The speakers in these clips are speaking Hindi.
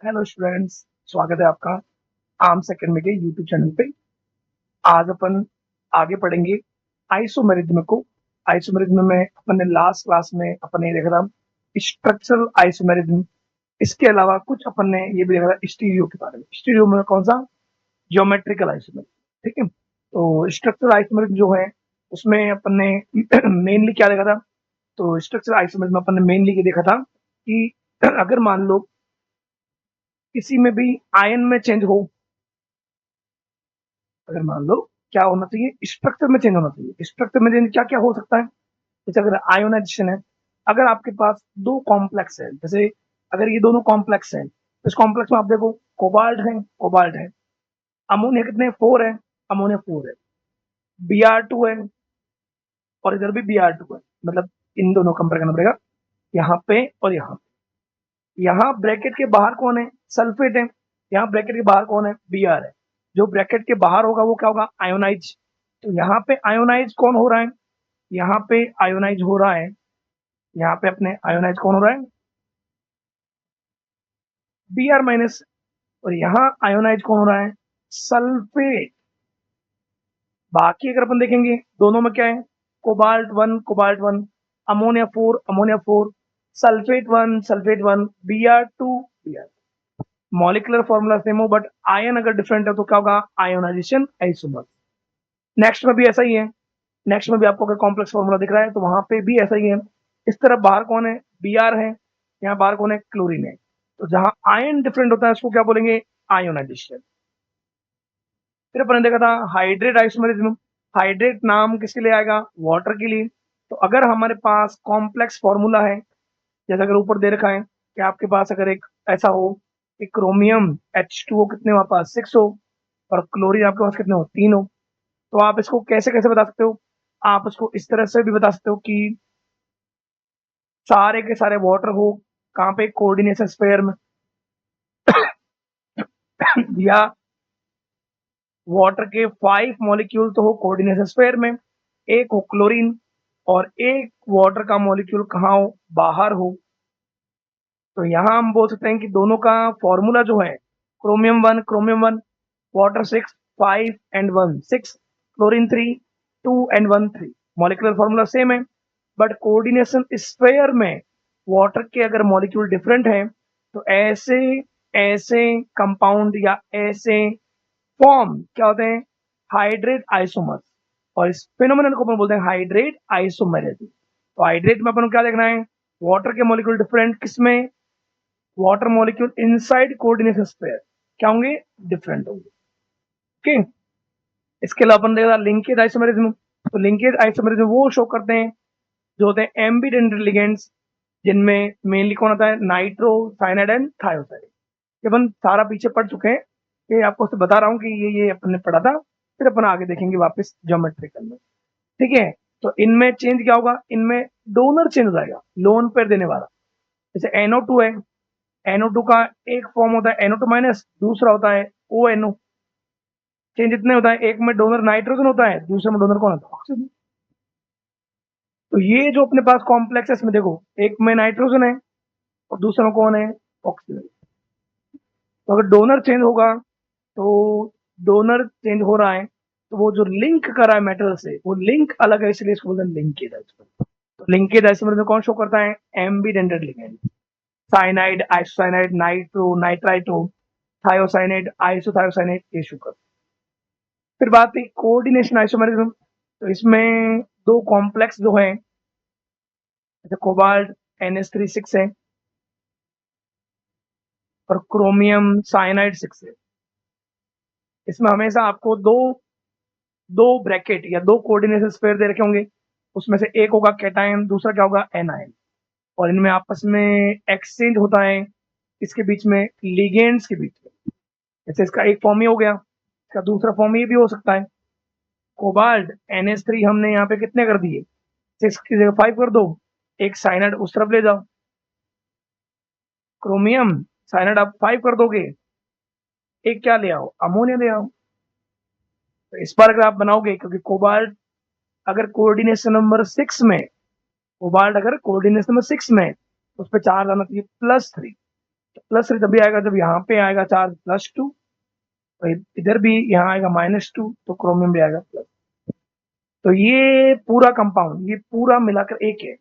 हेलो स्टूडेंट्स, स्वागत है आपका आर्म्स एकेडमी के यूट्यूब चैनल पे। आज अपन आगे पढ़ेंगे आइसोमेरिज्म को। आइसोमेरिज्म में अपन ने लास्ट क्लास में अपन ने देखा था स्ट्रक्चरल आइसोमेरिज्म। इसके अलावा कुछ अपन ने ये भी देखा था स्टीरियो के बारे में। स्टीरियो में कौन सा? Geometrical isomerism. ठीक है, तो स्ट्रक्चरल आइसोमेरिज्म जो है उसमें अपन ने मेनली क्या देखा था? तो स्ट्रक्चरल आइसोमेरिज्म में अपन ने मेनली ये देखा था कि अगर मान लो किसी में भी आयन में चेंज हो, अगर मान लो क्या होना चाहिए, स्ट्रक्चर में चेंज होना चाहिए। स्ट्रक्चर में चेंज क्या क्या हो सकता है? जैसे अगर आयोनाइजेशन है, अगर आपके पास दो कॉम्प्लेक्स है, जैसे अगर ये दोनों कॉम्प्लेक्स हैं तो इस कॉम्प्लेक्स में आप देखो कोबाल्ट है, अमोनिया कितने 4 है, अमोनिया 4 है, Br2 है और इधर भी Br2 है। मतलब इन दोनों कंपेयर करना पड़ेगा, यहाँ पे और यहाँ पे। यहाँ ब्रैकेट के बाहर कौन है? सल्फेट है। यहाँ ब्रैकेट के बाहर कौन है? Br है। जो ब्रैकेट के बाहर होगा वो क्या होगा? आयोनाइज। तो यहाँ पे आयोनाइज कौन हो रहा है? यहाँ पे आयोनाइज हो रहा है, यहाँ पे अपने आयोनाइज कौन हो रहा है? Br-। और यहाँ आयोनाइज कौन हो रहा है? सल्फेट। बाकी अगर अपन देखेंगे दोनों में क्या है? Cobalt 1 ammonia 4 sulphate 1 Br2 molecular formula same हो बट आयन अगर डिफरेंट है तो क्या होगा? Ionisation isomer. नेक्स्ट में भी ऐसा ही है। नेक्स्ट में भी आपको अगर कॉम्प्लेक्स फॉर्मूला दिख रहा है तो वहां पे भी ऐसा ही है। इस तरफ बाहर कौन है? Br है, यहाँ बाहर कौन है? क्लोरीन है। तो जहां आयन डिफरेंट होता है उसको क्या बोलेंगे? आयोनाइजेशन। फिर अपन ने देखा था हाइड्रेट आइसोमेरिज्म। हाइड्रेट नाम किसके लिए आएगा? वाटर के लिए। तो अगर हमारे पास कॉम्प्लेक्स फॉर्मूला है, जैसे अगर ऊपर दे रखा है कि आपके पास अगर एक ऐसा हो कि क्रोमियम H2O कितने वहां पास 6 हो और क्लोरीन आपके पास कितने हो 3 हो, तो आप इसको कैसे कैसे बता सकते हो? आप इसको इस तरह से भी बता सकते हो कि सारे के सारे वाटर हो कहाँ पे? कोऑर्डिनेशन स्फीयर में। या वाटर के 5 मॉलिक्यूल तो हो कोऑर्डिनेशन स्फीयर में, एक हो क्लोरीन और एक वाटर का मॉलिक्यूल कहाँ हो? बाहर हो। तो यहाँ हम बोल सकते हैं कि दोनों का फॉर्मूला जो है chromium 1 water 6 5 and 1 6 chlorine 3 2 and 1 3 molecular formula same है बट कोऑर्डिनेशन स्फीयर में वाटर के अगर मॉलिक्यूल डिफरेंट है तो ऐसे ऐसे कंपाउंड या ऐसे फॉर्म क्या होते हैं? Hydrate isomers. और इस फिनोमेनन को अपन बोलते हैं हाइड्रेट आइसोमेरिज्म। तो हाइड्रेट में अपन को क्या देखना है? वाटर के मॉलिक्यूल डिफरेंट, किसमें? Water molecule inside coordination sphere क्या होंगे? डिफरेंट होंगे। ओके, इसके अलावा अपन देखा लिंकेज आइसोमेरिज्म। तो लिंकेज आइसोमेरिज्म वो शो करते हैं जो होते हैं एम्बिडेंट लिगेंड्स, जिनमें मेनली कौन होता है? Nitro cyanide and thiocyanide. ये अपन सारा पीछे पढ़ चुके हैं, ये आपको बता रहा हूँ कि ये अपन ने पढ़ा था। फिर अपन आगे देखेंगे वापस ज्योमेट्रिकल में। ठीक है, तो इनमें चेंज क्या होगा? इनमें डोनर चेंज हो जाएगा, लोन पेयर देने वाला। जैसे NO2 है, NO2 का एक फॉर्म होता है NO2-, दूसरा होता है ONO। चेंज इतने होता है, एक में डोनर नाइट्रोजन होता है, दूसरे में डोनर कौन होता है? ऑक्सीजन। तो ये जो अपने पास कॉम्प्लेक्स है इसमें देखो, एक में नाइट्रोजन है और दूसरे में कौन है? ऑक्सीजन। तो अगर डोनर चेंज होगा तो डोनर चेंज हो रहा है तो वो जो लिंक कर रहा है मेटल से वो लिंक अलग है, इसलिए इसको बोलते हैं लिंकेज आइसोमर। तो लिंकेज आइसोमर में कौन शो करता है? Ambidentate ligand. Cyanide, isocyanide, nitro nitrito, thiocyanide, isothiocyanide, ये शो करता है। फिर बात है कोऑर्डिनेशन आइसोमेरिज्म। तो इसमें दो कॉम्प्लेक्स जो है, जैसे कोबाल्ट NH3 6 है और क्रोमियम साइनाइड 6 है। इसमें हमेशा आपको दो दो ब्रैकेट या दो कोऑर्डिनेशन स्फीयर दे रखे होंगे, उसमें से एक होगा कैटायन, दूसरा क्या होगा? एनायन। और इनमें आपस में एक्सचेंज होता है इसके बीच में, लिगेंड्स के बीच में। जैसे इसका एक फॉर्म ये हो गया, इसका दूसरा फॉर्म ये भी हो सकता है। कोबाल्ट NH3 हमने यहाँ पे कितने कर दिए? 6 की जगह 5 कर दो, एक साइनाइड उस तरफ ले जाओ। क्रोमियम साइनाइड आप 5 कर दोगे, एक क्या ले आओ? अमोनिया ले आओ। तो इस बार अगर आप बनाओगे, क्योंकि कोबाल्ट अगर कोऑर्डिनेशन नंबर 6 में, कोबाल्ट अगर कोऑर्डिनेशन नंबर 6 में, उस पर चार्ज आना चाहिए +3। प्लस तभी आएगा जब यहाँ पे आएगा चार्ज +2, इधर भी यहाँ आएगा -2, तो क्रोमियम भी आएगा प्लस। तो ये पूरा कंपाउंड, ये पूरा मिलाकर एक है,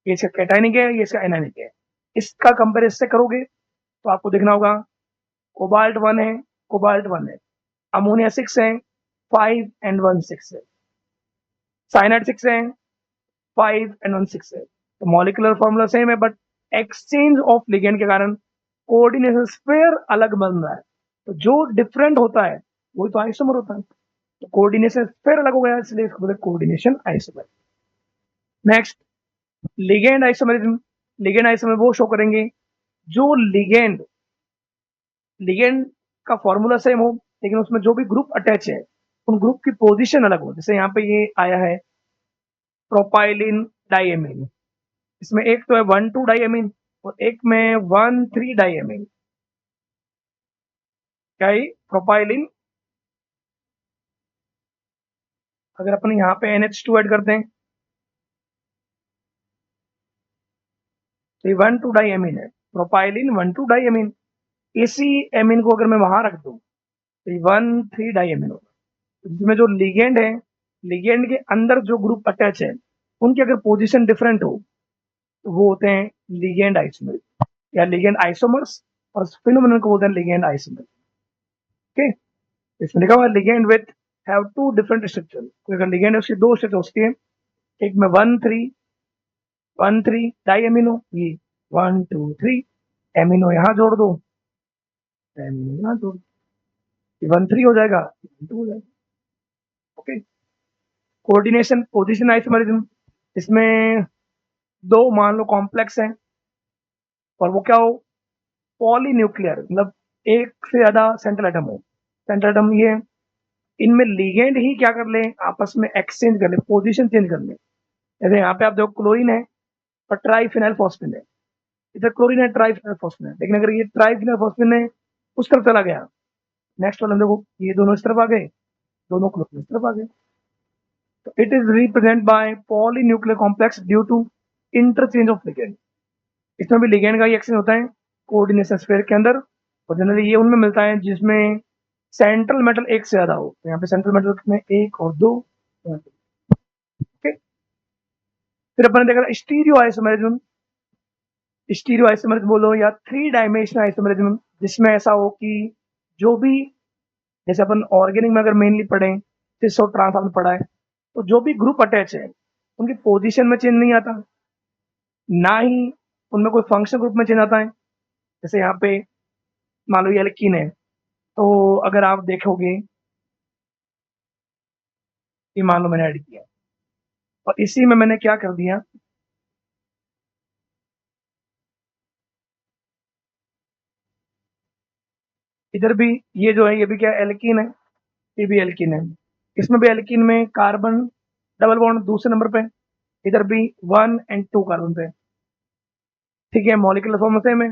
ये इसका कैटायनिक है, ये इसका एनायनिक है। इसका कंपेरिजन से करोगे तो आपको देखना होगा कोबाल्ट 1 है, कोबाल्ट 1 है, अमोनिया 6 है, 5 and 1 6 है, साइनाइड 6 है, 5 and 1 6 है। तो मॉलिक्यूलर फॉर्मूला सेम है, बट एक्सचेंज ऑफ लिगेंड के कारण कोऑर्डिनेशन स्फीयर अलग बन रहा है। तो जो डिफरेंट होता है वही तो आइसोमर होता है। तो कोऑर्डिनेशन स्फीयर अलग हो गया, इसलिए इसको बोलते हैं coordination isomer. Next, ligand isomerism. Ligand isomer वो शो करेंगे जो लिगेंड का फॉर्मूला सेम हो, लेकिन उसमें जो भी ग्रुप अटैच है उन ग्रुप की पोजीशन अलग हो। जैसे यहाँ पे ये आया है प्रोपाइलिन डाइएमीन, इसमें एक तो है 1,2 डाइएमीन और एक में 1,3 डाइएमीन। क्या है प्रोपाइलिन? अगर अपन यहाँ पे NH2 ऐड करते हैं तो ये 1,2 डाइएमीन है, प्रोपाइलिन 1,2 डाइएमीन। इसी एमीन को अगर मैं वहां रख दूं तो ये 1,3 डाइएमीन होगा। जिसमें जो लिगेंड है, लिगेंड के अंदर जो ग्रुप अटैच है उनकी अगर पोजीशन डिफरेंट हो तो वो होते हैं लिगेंड आइसोमर या लिगेंड आइसोमर्स, और फिनोमेनन को बोलते हैं लिगेंड आइसोमर। ओके, इसमें लिखा हुआ है ligand with have two different structure. कोई अगर लिगेंड है उसकी दो स्ट्रक्चर होती है, एक में 1,3 डाई एमिनो, ये 1 2 3 एमिनो यहाँ जोड़ दो, एमिनो यहाँ जोड़ दो, 1,3 हो जाएगा, 2 हो जाएगा। ओके, कोऑर्डिनेशन पोजीशन आइसोमरिज्म, इसमें दो मान लो कॉम्प्लेक्स हैं और वो क्या हो, पॉलीन्यूक्लियर, मतलब एक से ज्यादा सेंट्रल एटम हो। सेंट्रल एटम ये, इनमें लिगेंड ही क्या कर ले, आपस में एक्सचेंज कर ले, पोजीशन चेंज कर ले। जैसे यहाँ पे आप देखो क्लोरीन है और ट्राइफिनाइल फॉस्फेट है, इधर क्लोरीन है, ट्राइफिनाइल फॉस्फेट है, लेकिन अगर ये ट्राइफिनाइल फॉस्फेट ने उस तरफ चला गया, नेक्स्ट वाला देखो ये दोनों इस तरफ आ गए, दोनों क्लोरीन इस तरफ आ गए। तो it is represent by polynuclear complex due to interchange of ligand. इसमें भी लिगेंड का ही एक्सचेंज होता है कोऑर्डिनेशन स्फीयर के अंदर, और जनरली ये उनमें मिलता है जिसमें सेंट्रल मेटल एक से ज्यादा हो। तो यहाँ पे सेंट्रल मेटल कितने, 1 और 2। ओके, फिर अपन ने देखा स्टीरियो आइसोमेरिज्म। स्टीरियो आइसोमेरिज्म बोलो या 3 डायमेंशनल आइसोमेरिज्म, जिसमें ऐसा हो कि जो भी, जैसे अपन ऑर्गेनिक में अगर मेनली पढ़े, सिस और ट्रांस आपने पढ़ा है, तो जो भी ग्रुप अटैच है उनकी पोजीशन में चेंज नहीं आता, ना ही उनमें कोई फंक्शन ग्रुप में चेंज आता है। जैसे यहाँ पे मान लो ये एल्कीन है, तो अगर आप देखोगे ये मान लो मैंने ऐड किया और इसी में मैंने क्या कर दिया, इधर भी ये जो है ये भी क्या एल्कीन है, ये भी एल्कीन है। इसमें भी एल्कीन में कार्बन डबल बॉन्ड दूसरे नंबर पे, इधर भी 1 and 2 कार्बन पे। ठीक है, मॉलिक्यूलर फॉर्म सेम है,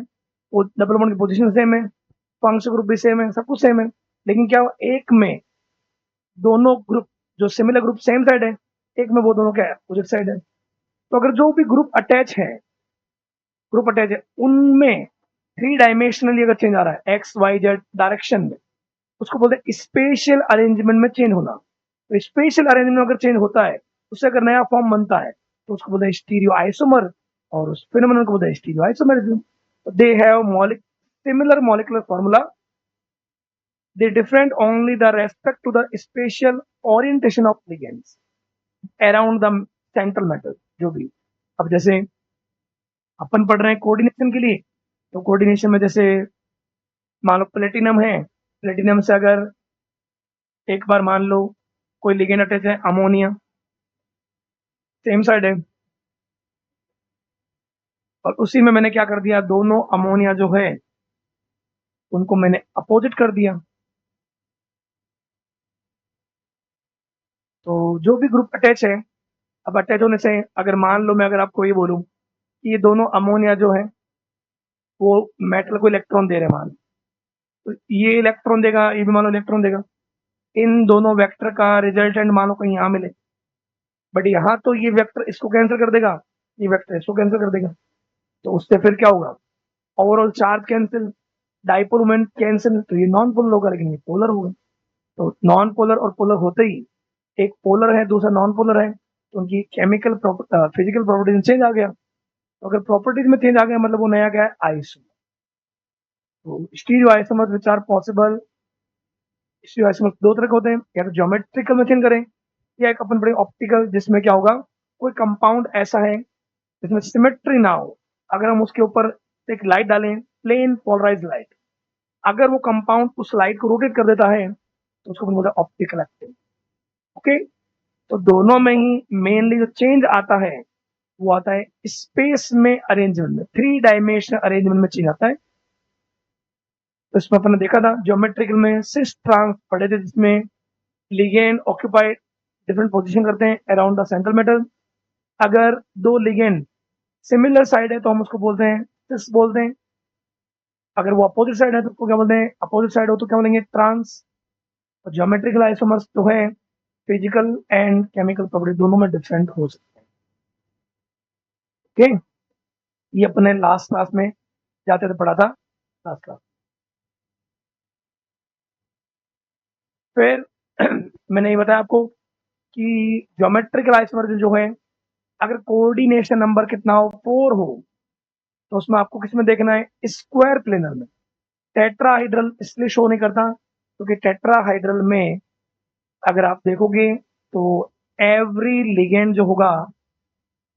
वो डबल बॉन्ड की पोजीशन सेम है, फंक्शन ग्रुप भी सेम है, सब कुछ सेम है, लेकिन क्या हुआ, एक में दोनों ग्रुप जो सिमिलर ग्रुप सेम साइड है, एक में वो दोनों क्या है, अपोजिट साइड है। तो अगर जो भी ग्रुप अटैच है, उनमें 3 डायमेंशनली अगर चेंज आ रहा है एक्स वाई जेड डायरेक्शन में, उसको बोलते हैं स्पेशल अरेंजमेंट में चेंज होना। तो स्पेशल अरेंजमेंट में अगर चेंज होता है, उससे अगर नया फॉर्म बनता है तो उसको बोलते हैं स्टीरियो आइसोमर, और उस फिनोमेनन को बोलते हैं stereo isomerism. They have similar molecular formula, they different only the respect to the spatial orientation of ligands around the central metal। जो भी, अब जैसे अपन पढ़ रहे हैं कोऑर्डिनेशन के लिए, तो कोऑर्डिनेशन में जैसे मान लो प्लेटिनम है, प्लेटिनम से अगर एक बार मान लो कोई लिगेंड अटैच है, अमोनिया सेम साइड है, और उसी में मैंने क्या कर दिया, दोनों अमोनिया जो है उनको मैंने अपोजिट कर दिया। तो जो भी ग्रुप अटैच है, अब अटैच होने से अगर मान लो मैं अगर आपको ये बोलूं कि ये दोनों अमोनिया जो है वो मेटल को इलेक्ट्रॉन दे रहे हैं, मान, तो ये इलेक्ट्रॉन देगा, ये भी मान लो इलेक्ट्रॉन देगा, इन दोनों वेक्टर का रिजल्टेंट मान लो कहीं यहाँ मिले, बट यहाँ तो ये वेक्टर इसको कैंसिल कर देगा, ये वेक्टर इसको कैंसिल कर देगा, तो उससे फिर क्या होगा, overall charge cancel, dipole moment cancel, तो ये नॉन पोलर होगा, लेकिन ये पोलर होगा। तो नॉन पोलर और पोलर होते ही एक पोलर है दूसरा नॉन पोलर है, तो उनकी केमिकल फिजिकल प्रॉपर्टीज में चेंज आ गया। तो अगर प्रॉपर्टीज में चेंज आ गया मतलब वो नया क्या है, आइसोमर। तो stereo isomer which are possible, stereo isomer दो तरह के होते हैं, या तो ज्योमेट्रिकल में चेंज करें या एक अपन बड़े ऑप्टिकल, जिसमें क्या होगा, कोई कंपाउंड ऐसा है जिसमें सिमेट्री ना हो, अगर हम उसके ऊपर एक लाइट डालें, प्लेन पोलराइज लाइट, अगर वो कंपाउंड उस लाइट को रोटेट कर देता है तो उसको अपन बोलते हैं ऑप्टिकल एक्टिव। ओके, तो दोनों में ही मेनली जो चेंज आता है वो आता है स्पेस में अरेंजमेंट में, 3 डायमेंशनल अरेंजमेंट में चेंज आता है। तो इसमें अपन ने देखा था ज्योमेट्रिकल में सिस ट्रांस पढ़े थे, जिसमें लिगेंड ऑक्यूपाइड डिफरेंट पोजीशन करते हैं अराउंड द सेंट्रल मेटल। अगर दो लिगेंड सिमिलर साइड है तो हम उसको बोलते हैं सिस बोलते हैं, अगर वो अपोजिट साइड है तो उसको क्या बोलते हैं, अपोजिट साइड हो तो क्या बोलेंगे, ट्रांस। और ज्योमेट्रिकल आइसोमर्स जो है फिजिकल एंड केमिकल प्रॉपर्टी दोनों में डिफरेंट हो सकते हैं। ओके, ये अपने लास्ट क्लास में जाते थे पढ़ा था, लास्ट क्लास। फिर मैंने ये बताया आपको कि ज्योमेट्रिकल आइसोमर जो है, अगर कोऑर्डिनेशन नंबर कितना हो, 4 हो, तो उसमें आपको किसमें देखना है, स्क्वायर प्लेनर में। टेट्राहाइड्रल इसलिए शो नहीं करता क्योंकि टेट्राहाइड्रल में अगर आप देखोगे तो एवरी लिगेंड जो होगा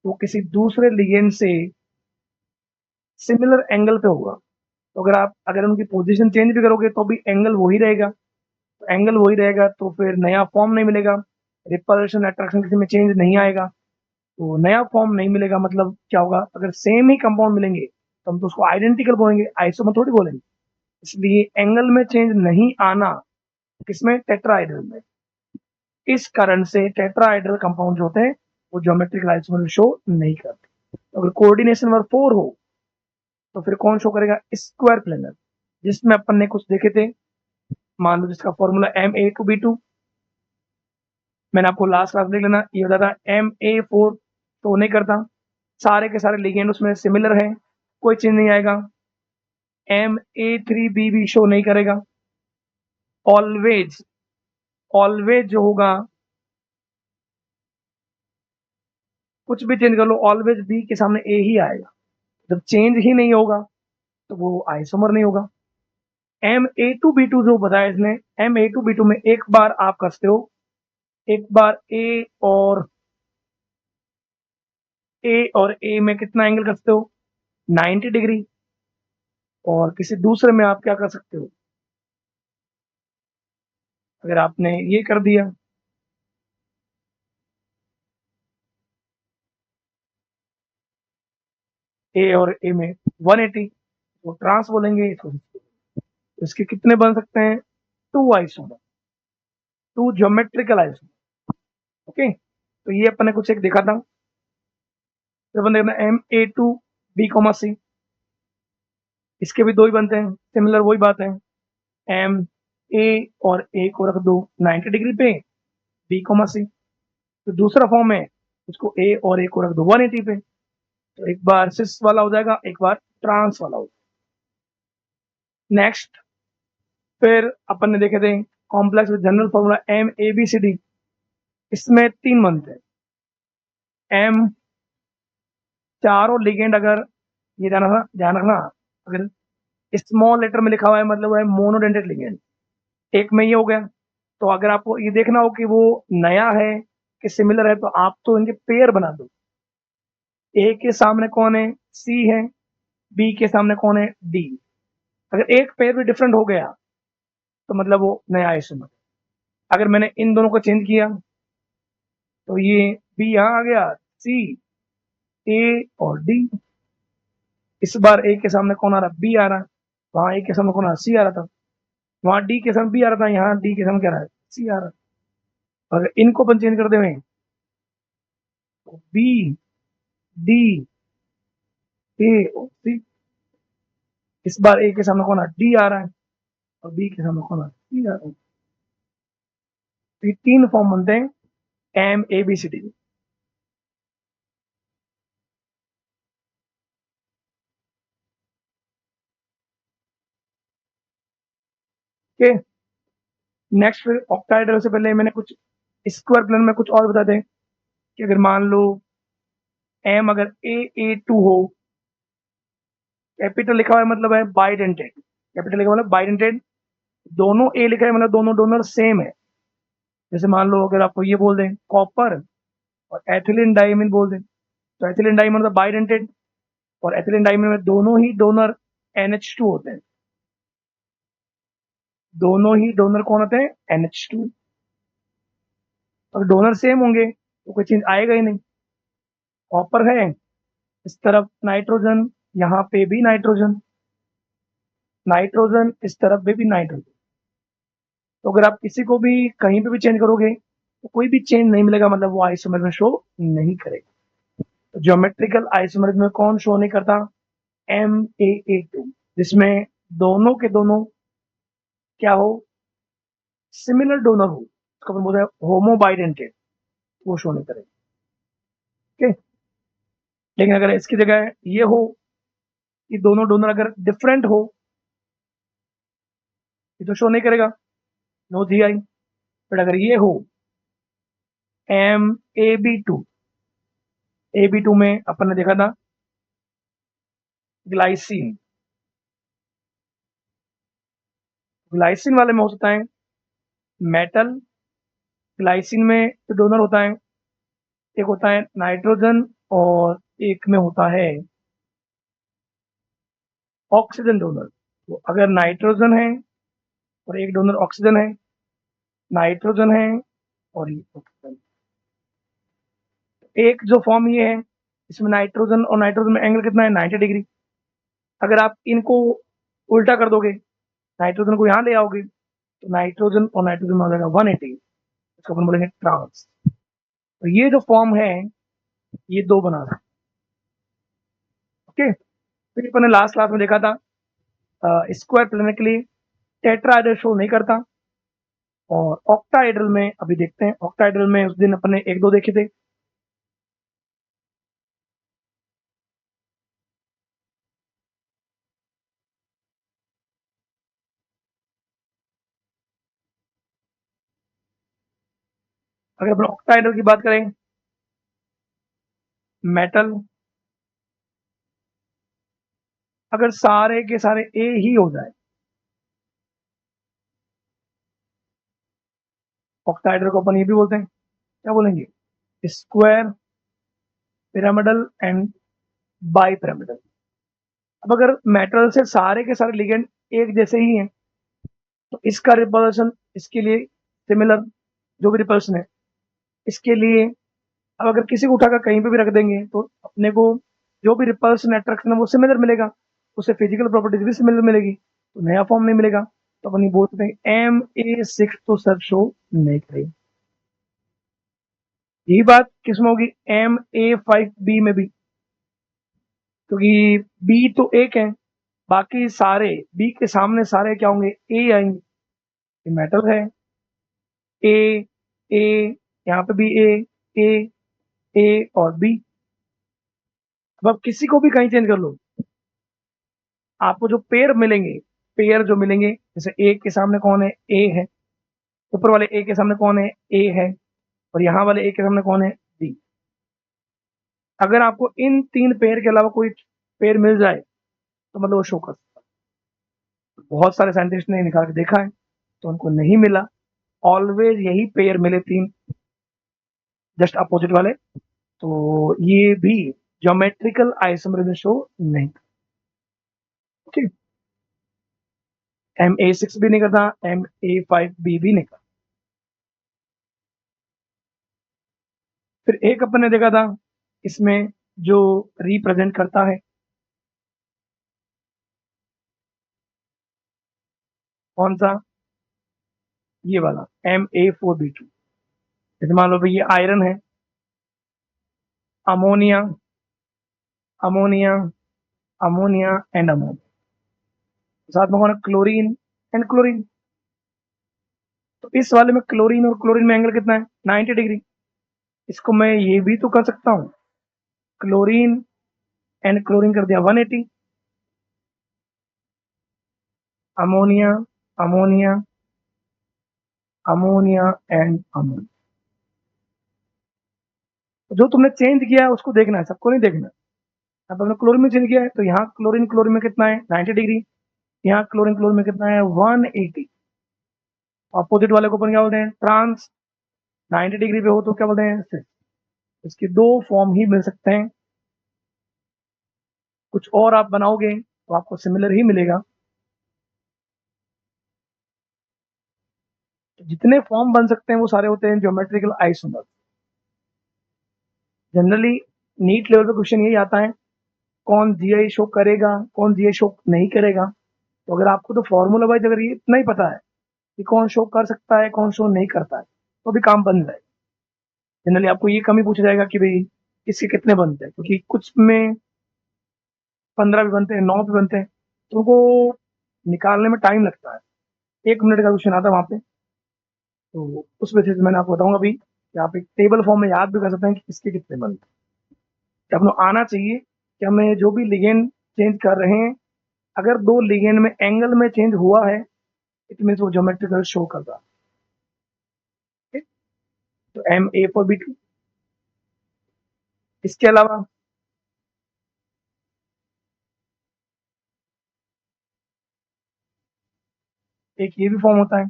वो किसी दूसरे लिगेंड से सिमिलर एंगल पे होगा। तो अगर उनकी पोजीशन चेंज भी करोगे तो भी एंगल वही रहेगा, तो एंगल वही रहेगा तो फिर नया फॉर्म नहीं मिलेगा, रिपल्शन अट्रैक्शन किसी में चेंज नहीं आएगा। तो नया फॉर्म नहीं मिलेगा मतलब क्या होगा, अगर सेम ही कंपाउंड मिलेंगे तो हम तो उसको आइडेंटिकल बोलेंगे, आइसोमर थोड़ी बोलेंगे। इसलिए एंगल में चेंज नहीं आना किसमें, टेट्राहाइड्रल में। इस कारण से टेट्राहाइड्रल कंपाउंड जो होते हैं वो ज्योमेट्रिकल आइसोमर शो नहीं करते। तो अगर कोऑर्डिनेशन नंबर 4 हो तो फिर कौन शो करेगा, स्क्वायर प्लेनर, जिसमें अपन ने कुछ देखे थे। मान लो जिसका फॉर्मूला Ma2B2, मैंने आपको लास्ट क्लास देख लेना, ये होता था Ma4 तो नहीं करता, सारे के सारे लिगेंड उसमें सिमिलर है, कोई चेंज नहीं आएगा। Ma3B भी शो नहीं करेगा। ऑलवेज ऑलवेज जो होगा, कुछ भी चेंज कर लो, ऑलवेज बी के सामने ए ही आएगा। जब चेंज ही नहीं होगा तो वो आइसोमर नहीं होगा। Ma2B2 जो बताया इसने, Ma2B2 में एक बार आप कसते हो, एक बार ए और ए में कितना एंगल कसते हो, 90 डिग्री। और किसी दूसरे में आप क्या कर सकते हो, अगर आपने ये कर दिया, ए और ए में 180, तो ट्रांस बोलेंगे इसको। तो इसके कितने बन सकते हैं, 2 आइसोमर, 2 ज्योमेट्रिकल आइसोमर। ओके, तो ये अपन ने कुछ एक देखा था। फिर अपन देखना Ma2B, इसके भी 2 ही बनते हैं, सिमिलर वही बात है। एम ए और ए को रख दो 90 डिग्री पे, B, C। तो दूसरा फॉर्म है, उसको ए और ए को रख दो 180 पे, तो एक बार सिस वाला हो जाएगा, एक बार ट्रांस वाला हो जाएगा। नेक्स्ट, फिर अपन ने देखे थे complex with general formula MABCD, इसमें 3 बनते हैं। एम चारों लिगेंड, अगर ये ध्यान रखना, अगर स्मॉल लेटर में लिखा हुआ है मतलब वो है मोनोडेंटेड लिगेंड, एक में ये हो गया। तो अगर आपको ये देखना हो कि वो नया है कि सिमिलर है, तो आप तो इनके पेयर बना दो। ए के सामने कौन है, सी है, बी के सामने कौन है, डी। अगर एक पेयर भी डिफरेंट हो गया तो मतलब वो नया आइसोमर। अगर मैंने इन दोनों को चेंज किया तो ये बी यहाँ आ गया, सी, ए और डी। इस बार ए के सामने कौन आ रहा, बी आ रहा है, वहां ए के सामने कौन आ रहा, सी आ रहा था, वहां डी के सामने बी आ रहा था, यहाँ डी के सामने क्या रहा है, सी आ रहा है। अगर इनको अपन चेंज कर दे तो बी, डी, ए और सी। इस बार ए के सामने कौन आ रहा है, डी आ रहा है, और बी के सामने कौन आ रहा है, सी आ रहा है। तो ये 3 फॉर्म बनते हैं MABCD। ओके। नेक्स्ट फिर ऑक्टाहेड्रल से पहले मैंने कुछ स्क्वायर प्लेन में कुछ और बता दें कि अगर मान लो एम अगर A2 हो, कैपिटल लिखा हुआ है मतलब है बाइडेंटेड, कैपिटल लिखा हुआ मतलब बाइडेंटेड, दोनों ए लिखा है मतलब दोनों डोनर सेम है। जैसे मान लो अगर आपको ये बोल दें कॉपर और एथिलीन डाइमीन बोल दें, तो एथिलीन डाइमीन मतलब बाइडेंटेड, और एथिलीन डाइमीन में दोनों ही डोनर NH2 होते हैं, दोनों ही डोनर कौन होते हैं NH2। अगर डोनर सेम होंगे तो कोई चेंज आएगा ही नहीं। कॉपर है इस तरफ नाइट्रोजन, यहाँ पे भी नाइट्रोजन, नाइट्रोजन इस तरफ पे भी नाइट्रोजन। तो अगर आप किसी को भी कहीं पे भी चेंज करोगे तो कोई भी चेंज नहीं मिलेगा, मतलब वो आइसोमर में शो नहीं करेगा। तो ज्योमेट्रिकल आइसोमर में कौन शो नहीं करता, MAA2, जिसमें दोनों के दोनों क्या हो, सिमिलर डोनर हो, उसको अपन बोलते हैं होमोबाइडेंटेड, वो शो नहीं करेगा। ओके। लेकिन अगर इसकी जगह ये हो कि दोनों डोनर अगर डिफरेंट हो, ये तो शो नहीं करेगा, नो GI। बट अगर ये हो MAB2, AB2 में अपन ने देखा था ग्लाइसिन, ग्लाइसिन वाले में हो सकता है मेटल, ग्लाइसिन में जो डोनर होता है एक होता है नाइट्रोजन और एक में होता है ऑक्सीजन डोनर। तो अगर नाइट्रोजन है और एक डोनर ऑक्सीजन है, नाइट्रोजन है और ये ऑक्सीजन, एक जो फॉर्म ये है इसमें नाइट्रोजन और नाइट्रोजन में एंगल कितना है 90 डिग्री। अगर आप इनको उल्टा कर दोगे, नाइट्रोजन को यहाँ ले आओगे तो नाइट्रोजन और नाइट्रोजन में हो जाएगा 180, इसको अपन बोलेंगे ट्रांस। तो ये जो फॉर्म है ये दो बना था। ओके। फिर अपन ने लास्ट क्लास में देखा था स्क्वायर प्लेनर के लिए टेट्राहेड्रल शो नहीं करता, और ऑक्टाहेड्रल में अभी देखते हैं। ऑक्टाहेड्रल में उस दिन अपन ने एक दो देखे थे। अगर अपन ऑक्टाहेड्रल की बात करें, मेटल अगर सारे के सारे ए ही हो जाए, ऑक्टाहेड्रल को अपन ये भी बोलते हैं, क्या बोलेंगे, square pyramidal and bi pyramidal. अब अगर मेटल से सारे के सारे लिगेंड एक जैसे ही हैं तो इसका रिपल्सन इसके लिए सिमिलर, जो भी रिपल्सन है इसके लिए। अब अगर किसी को उठाकर कहीं पे भी रख देंगे तो अपने को जो भी रिपल्सन अट्रैक्शन है वो सिमिलर मिलेगा, उसे फिजिकल प्रॉपर्टीज भी सिमिलर मिलेगी, तो नया फॉर्म नहीं मिलेगा। तो अपन ये बोल सकते हैं MA6 तो सर शो नहीं करेगी। यही बात किसमें होगी, MA5B में भी, क्योंकि बी तो एक है, बाकी सारे बी के सामने सारे क्या होंगे, ए आएंगे। ये मेटल है, ए ए, यहाँ पे भी ए ए और बी। अब आप किसी को भी कहीं चेंज कर लो, आपको जो पेयर मिलेंगे, पेयर जो मिलेंगे, जैसे ए के सामने कौन है, ए है, ऊपर वाले ए के सामने कौन है, ए है, और यहाँ वाले ए के सामने कौन है, बी। अगर आपको इन तीन पेयर के अलावा कोई पेयर मिल जाए तो मतलब वो शो कर सकता है। बहुत सारे साइंटिस्ट ने निकाल के देखा है तो उनको नहीं मिला, ऑलवेज यही पेयर मिले तीन, जस्ट अपोजिट वाले। तो ये भी ज्योमेट्रिकल आइसोमरिज्म शो नहीं। ओके। MA6 भी नहीं करता, MA5B भी नहीं करता। फिर एक अपन ने देखा था इसमें जो रिप्रेजेंट करता है, कौन सा, ये वाला MA4B2। जैसे मान लो भाई ये आयरन है, ammonia, ammonia, ammonia and ammonia, साथ में कौन है, क्लोरीन एंड क्लोरीन। तो इस वाले में क्लोरीन और क्लोरीन में एंगल कितना है, 90 डिग्री। इसको मैं ये भी तो कर सकता हूँ, क्लोरीन एंड क्लोरीन कर दिया 180, ammonia, ammonia ammonia and ammonia. जो तुमने चेंज किया है उसको देखना है, सबको नहीं देखना। अब हमने क्लोरीन में चेंज किया है तो यहाँ क्लोरीन क्लोरीन में कितना है 90 डिग्री, यहाँ क्लोरीन क्लोरीन में कितना है 180। ऑपोजिट वाले को अपन क्या बोलते हैं ट्रांस, 90 डिग्री पे हो तो क्या बोलते हैं सिस। इसके दो फॉर्म ही मिल सकते हैं, कुछ और आप बनाओगे तो आपको सिमिलर ही मिलेगा। तो जितने फॉर्म बन सकते हैं वो सारे होते हैं geometrical isomer. Generally NEET level पे क्वेश्चन यही आता है कौन जीआई शो करेगा कौन जीआई शो नहीं करेगा। तो अगर आपको तो फॉर्मूला वाइज अगर ये इतना ही पता है कि कौन शो कर सकता है कौन शो नहीं करता है तो भी काम बन जाएगा। जनरली आपको ये कम ही पूछा जाएगा कि भाई इसके कितने बनते हैं, क्योंकि कुछ में 15 भी बनते हैं 9 भी बनते हैं, तो उनको निकालने में टाइम लगता है। 1 मिनट का क्वेश्चन आता है वहाँ पे, तो उस वजह से मैंने आपको बताऊंगा अभी कि आप एक टेबल फॉर्म में याद भी कर सकते हैं कि इसके कितने बनते हैं। तो आपको आना चाहिए कि हमें जो भी लिगेंड चेंज कर रहे हैं, अगर दो लिगेंड में एंगल में चेंज हुआ है इट मीन वो ज्योमेट्रिकल शो कर रहा है। तो MA4B2। इसके अलावा एक ये भी फॉर्म होता है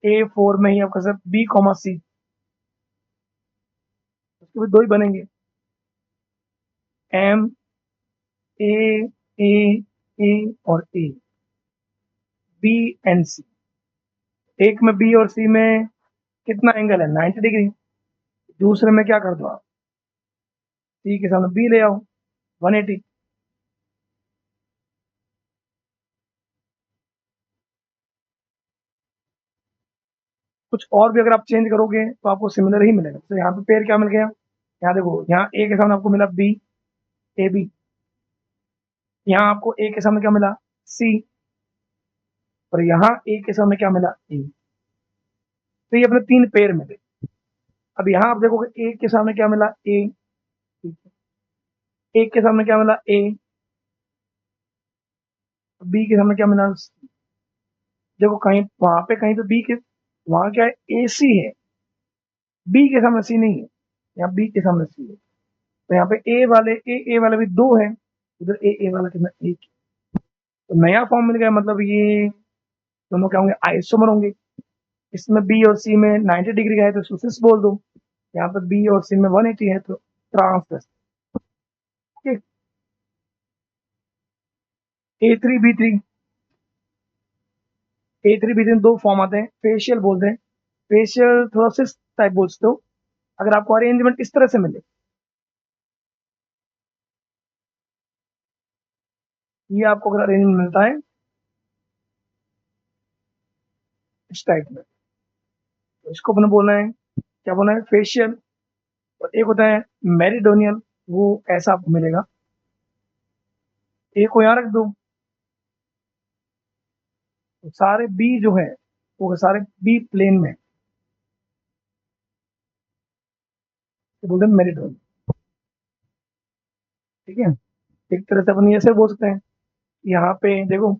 A4 में ही आपका सर B, C, उसके भी दो ही बनेंगे M, A, A, A और A, B एंड C। एक में B और C में कितना एंगल है 90 डिग्री, दूसरे में क्या कर दो आप C के सामने B ले आओ 180। कुछ और भी अगर आप चेंज करोगे तो आपको सिमिलर ही मिलेगा। तो यहाँ पे पेयर क्या मिल गया, यहाँ देखो यहाँ A के सामने आपको मिला B, AB, यहाँ आपको A के सामने क्या मिला C, और यहाँ A के सामने क्या मिला A। तो ये अपने 3 पेयर मिले। अब यहाँ आप देखोगे A के सामने क्या मिला A, A के सामने क्या मिला A, B के सामने क्या मिला C। देखो कहीं वहां पे कहीं पे B के वहां क्या है AC है, B के सामने C नहीं है, यहाँ B के सामने C है। तो यहाँ पे A वाले भी दो है, उधर A वाला कितना एक। तो नया फॉर्म मिल गया, मतलब ये दोनों क्या होंगे आइसोमर होंगे। इसमें बी और सी में 90 डिग्री का है तो सुसिस बोल दो, यहाँ पर बी और सी में 180 है तो ट्रांस। A3B3 दो फॉर्म आते हैं, फेशियल बोलते हैं। फेशियल थोड़ा सिस टाइप बोलते हो अगर आपको अरेंजमेंट इस तरह से मिले, ये आपको अगर अरेंजमेंट मिलता है इस टाइप में तो इसको अपने बोलना है क्या बोलना है फेशियल। और एक होता है मेरिडोनियल, वो ऐसा आपको मिलेगा। एक को यहाँ रख दो तो सारे बी जो है वो सारे बी प्लेन में, तो बोलते हैं मेरिडोनियल। ठीक है, एक तरह से अपन ऐसे बोल सकते हैं यहाँ पे देखो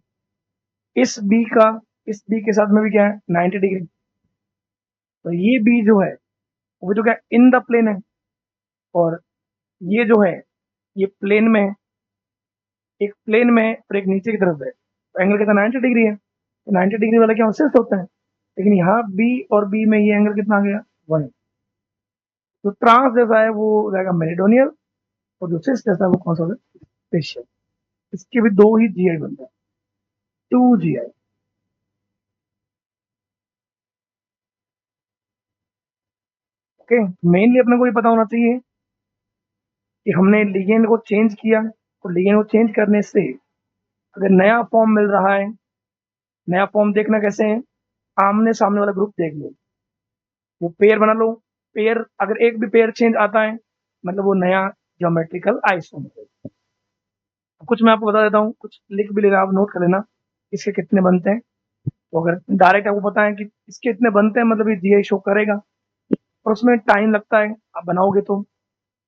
इस बी का इस बी के साथ में भी क्या है 90 डिग्री, तो ये बी जो है वो जो क्या इन द प्लेन है, और ये जो है ये प्लेन में है, एक प्लेन में है और एक नीचे की तरफ है, तो एंगल कितना 90 डिग्री है, तो 90 डिग्री वाला क्या सिर्फ होता है। लेकिन यहाँ बी और बी में ये एंगल कितना आ गया 1। तो ट्रांस जैसा है वो रहेगा मेरिडोनियल, और जो सिस जैसा है वो कौन सा होगा स्पेशल। इसके भी दो ही जीआई बनते हैं, 2 GI। ओके, मेनली अपने को ये पता होना चाहिए कि हमने लिगेंड को चेंज किया, तो लिगेंड को चेंज करने से अगर नया फॉर्म मिल रहा है, नया फॉर्म देखना कैसे है, आमने सामने वाला ग्रुप देख लो, वो पेयर बना लो। पेयर अगर एक भी पेयर चेंज आता है मतलब वो नया ज्योमेट्रिकल आइसोमर है। कुछ मैं आपको बता देता हूँ, कुछ लिख भी लेना, आप नोट कर लेना इसके कितने बनते हैं। तो अगर डायरेक्ट आपको पता है कि इसके इतने बनते हैं मतलब ये जीआई शो करेगा, और उसमें टाइम लगता है, आप बनाओगे तो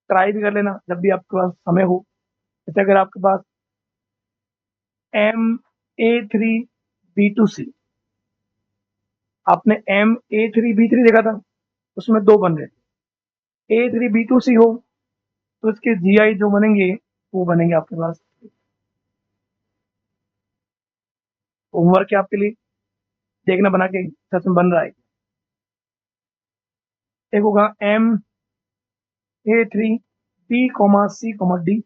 ट्राई भी कर लेना जब भी आपके पास समय हो। जैसे अगर आपके पास MA3B2C, आपने M A3B3 देखा था, उसमें 2 बन रहे थे। A3B2C हो तो इसके GI जो बनेंगे वो बनेंगे आपके पास। होमवर्क है आपके लिए, देखना बना के सच में बन रहा है। एक होगा MA3B, C, D,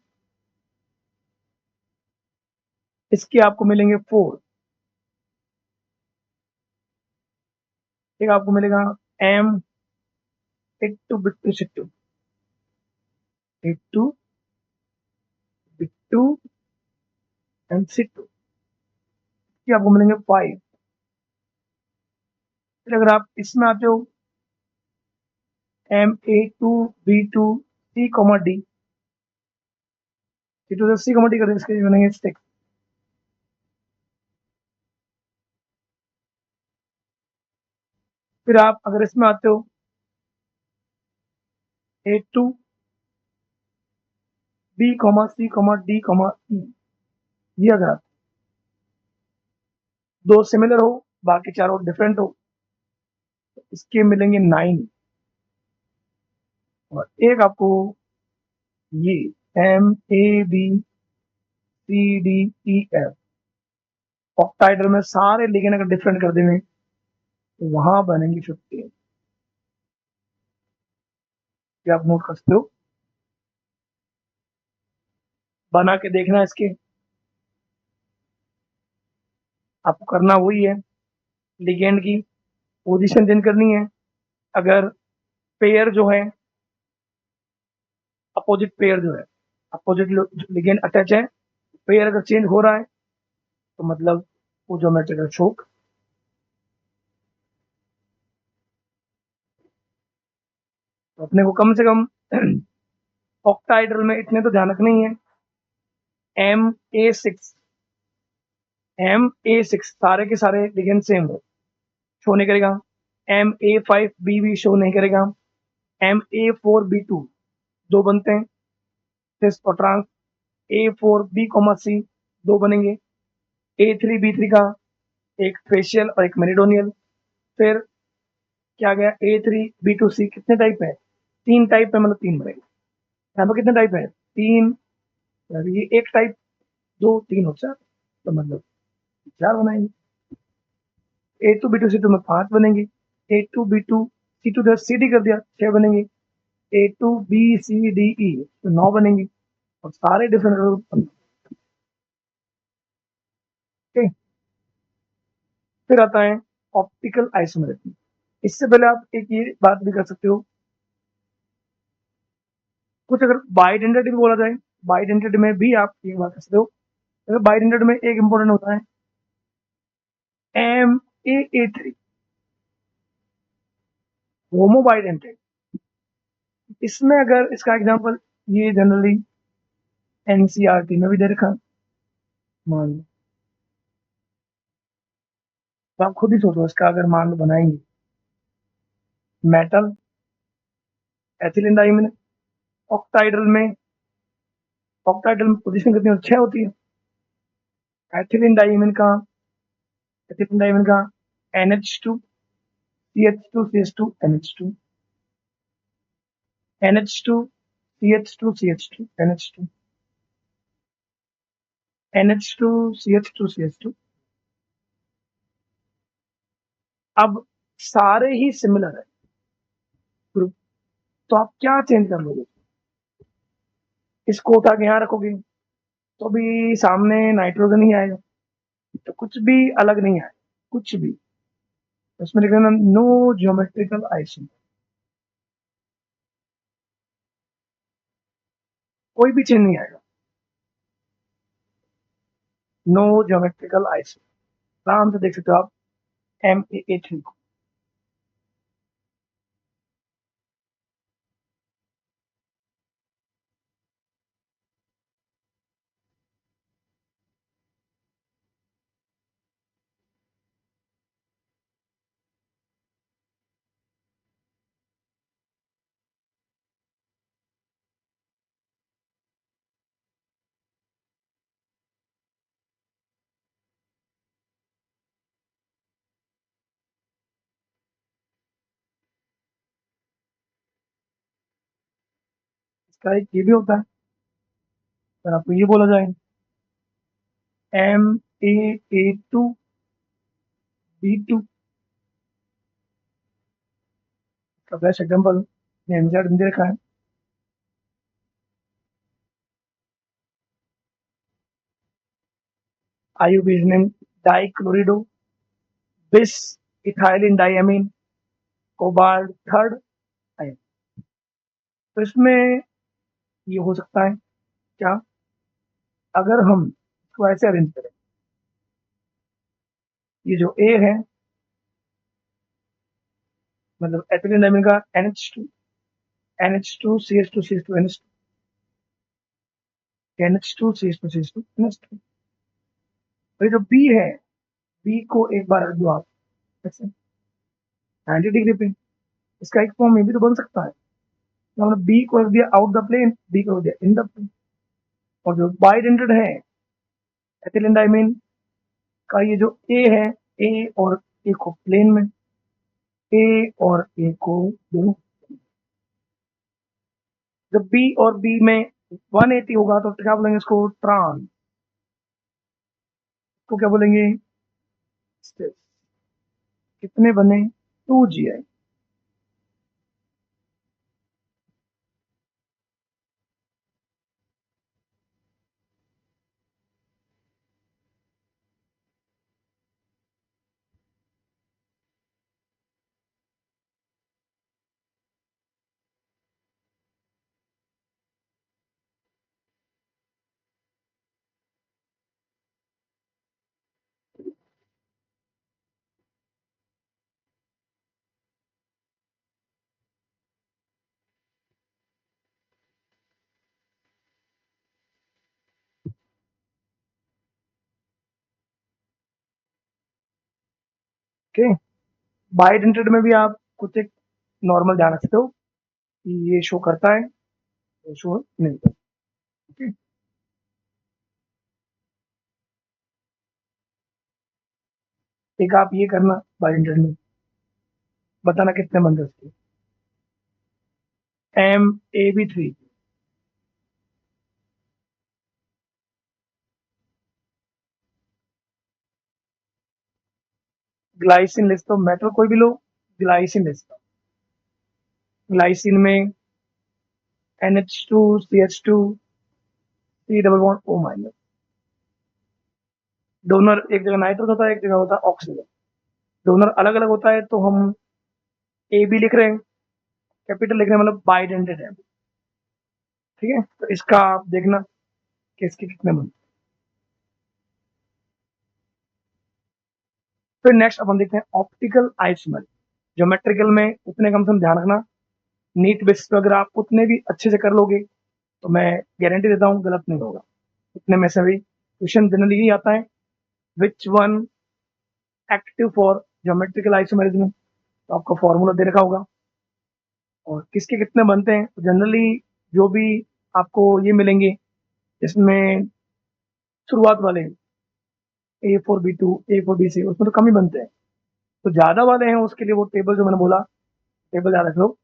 इसके आपको मिलेंगे 4। एक आपको मिलेगा M82, बिट्टू बिट्टू एंड सिट्टू, इसके आपको मिलेंगे 5। फिर अगर आप इसमें आते हो MA2B2C, C से C, D कर, इसके बनेंगे 6। फिर आप अगर इसमें आते हो A2B, C, D, ये अगर आप 2 सिमिलर हो, बाकी चारों डिफरेंट हो, तो इसके मिलेंगे 9। और एक आपको ये MABCDEF, ऑक्टाइडल में सारे लिगेंड अगर डिफरेंट कर देंगे तो वहां बनेंगे 15। ये आप नोट कर सकते हो, बना के देखना। इसके आपको करना वही है, लिगेंड की पोजीशन चेंज करनी है। अगर पेयर जो है, अपोजिट पेयर जो है, अपोजिट लिगेंड अटैच है, पेयर अगर चेंज हो रहा है तो मतलब वो ज्योमेट्रिकल शोक। तो अपने को कम से कम ऑक्टाइडल में इतने तो ध्यान रखने ही है। MA6 सारे के सारे लिगेंड सेम हो, शो नहीं करेगा। MA5B भी शो नहीं करेगा। MA4B2 दो बनते हैं, सिस और ट्रांस। A4B, C 2 बनेंगे। A3B3 का एक फेशियल और एक मेरिडोनियल। फिर क्या गया, A3B2C कितने टाइप है, 3 टाइप है, मतलब 3 बनेंगे। यहाँ पर कितने टाइप है, 3। ये एक टाइप, 2 3 और 4, तो मतलब 4 बनाएंगे। A2B2C2 में 5 बनेंगे। A2B2C2 CD कर दिया, 6 बनेंगे। A2BCDE तो 9 बनेंगे, और सारे डिफरेंट। ओके। फिर आता है ऑप्टिकल आइसोमेरिज्म। इससे पहले आप एक ये बात भी कर सकते हो, कुछ अगर बाइडेंटिटी भी बोला जाए, बाइडेंटिटी में भी आप ये बात कर सकते हो। अगर बाइडेंटिटी में एक इंपॉर्टेंट होता है MAA3, होमो बाइडेंटिटी। इसमें अगर इसका एग्जांपल, ये जनरली NCERT में भी दे रखा, मान लो, तो आप खुद ही सोचो, इसका अगर मान लो बनाएंगे, मेटल एथिलीन डाइमीन, ऑक्टाइडल में, ऑक्टाइडल में पोजीशन कितनी होती है, 6 होती है। एथिलीन डाइमीन का, एथिलीन डाइमीन का NH2 CH2 CH2 NH2, NH2 CH2 CH2 NH2, NH2 CH2 CH2। अब सारे ही सिमिलर है ग्रुप, तो आप क्या चेंज कर लोगे, इसको उठा के यहाँ रखोगे तो भी सामने नाइट्रोजन ही आएगा, तो कुछ भी अलग नहीं आएगा, कुछ भी। उसमें लिख देना नो ज्योमेट्रिकल आइसोमर, कोई भी चेंज नहीं आएगा, नो ज्योमेट्रिकल आइसोमर। आराम से देख सकते हो आप MAA3 को। इसका एक ये भी होता है, अगर आपको ये बोला जाए MAA2B2 का बेस्ट एग्जाम्पल एनसीईआरटी में दे रखा है। IUP is named dichlorido, bis ethylene diamine, cobalt third ion. तो इसमें ये हो सकता है क्या, अगर हम इसको ऐसे अरेंज करें, ये जो ए है मतलब एथिलीन डाइमीन का NH2 NH2 CH2 CH2 NH2 NH2 CH2 CH2 NH2। तो ये जो बी है, बी को एक बार रख दो आप ऐसे 90 डिग्री पे, इसका एक फॉर्म में भी तो बन सकता है। तो हमने बी को रख दिया आउट द प्लेन, बी को रख दिया इन द प्लेन, और जो बाइडेंटेड है एथिलीन डाइमीन का ये जो ए है, ए और ए को प्लेन में, ए और ए को दोनों, जब बी और बी में 180 होगा तो क्या बोलेंगे इसको, ट्रांस को क्या बोलेंगे, कितने बने 2GI। ओके, बाइडेंटेड में भी आप कुछ एक नॉर्मल ध्यान रखते हो कि ये शो करता है, ये शो नहीं करता। ओके, एक आप ये करना बाइडेंटेड में, बताना कितने बंदे उसके, MAB3 ग्लाइसिन लिस्ट, तो मेटल कोई भी लो, ग्लाइसिन लिस्ट, ग्लाइसिन में NH2 CH2 C double bond O-, donor एक जगह नाइट्रोजन होता है, एक जगह होता है ऑक्सीजन, डोनर अलग अलग होता है, तो हम AB लिख रहे हैं, कैपिटल लिख रहे हैं, मतलब बाइडेंटेड है। ठीक है, तो इसका आप देखना कि इसके कितने बनते। फिर नेक्स्ट अपन देखते हैं ऑप्टिकल आइसोमर। ज्योमेट्रिकल में उतने कम से कम ध्यान रखना, नीट बेसिस पे अगर आप उतने भी अच्छे से कर लोगे तो मैं गारंटी देता हूँ गलत नहीं होगा। इतने में से भी क्वेश्चन जनरली यही आता है, which one active for geometrical isomerism, तो आपका फॉर्मूला दे रखा होगा, और किसके कितने बनते हैं। तो जनरली जो भी आपको ये मिलेंगे इसमें शुरुआत वाले A4B2 A4B6 उसमें तो कम ही बनते हैं, तो ज्यादा वाले हैं उसके लिए वो टेबल जो मैंने बोला, टेबल याद रख लो,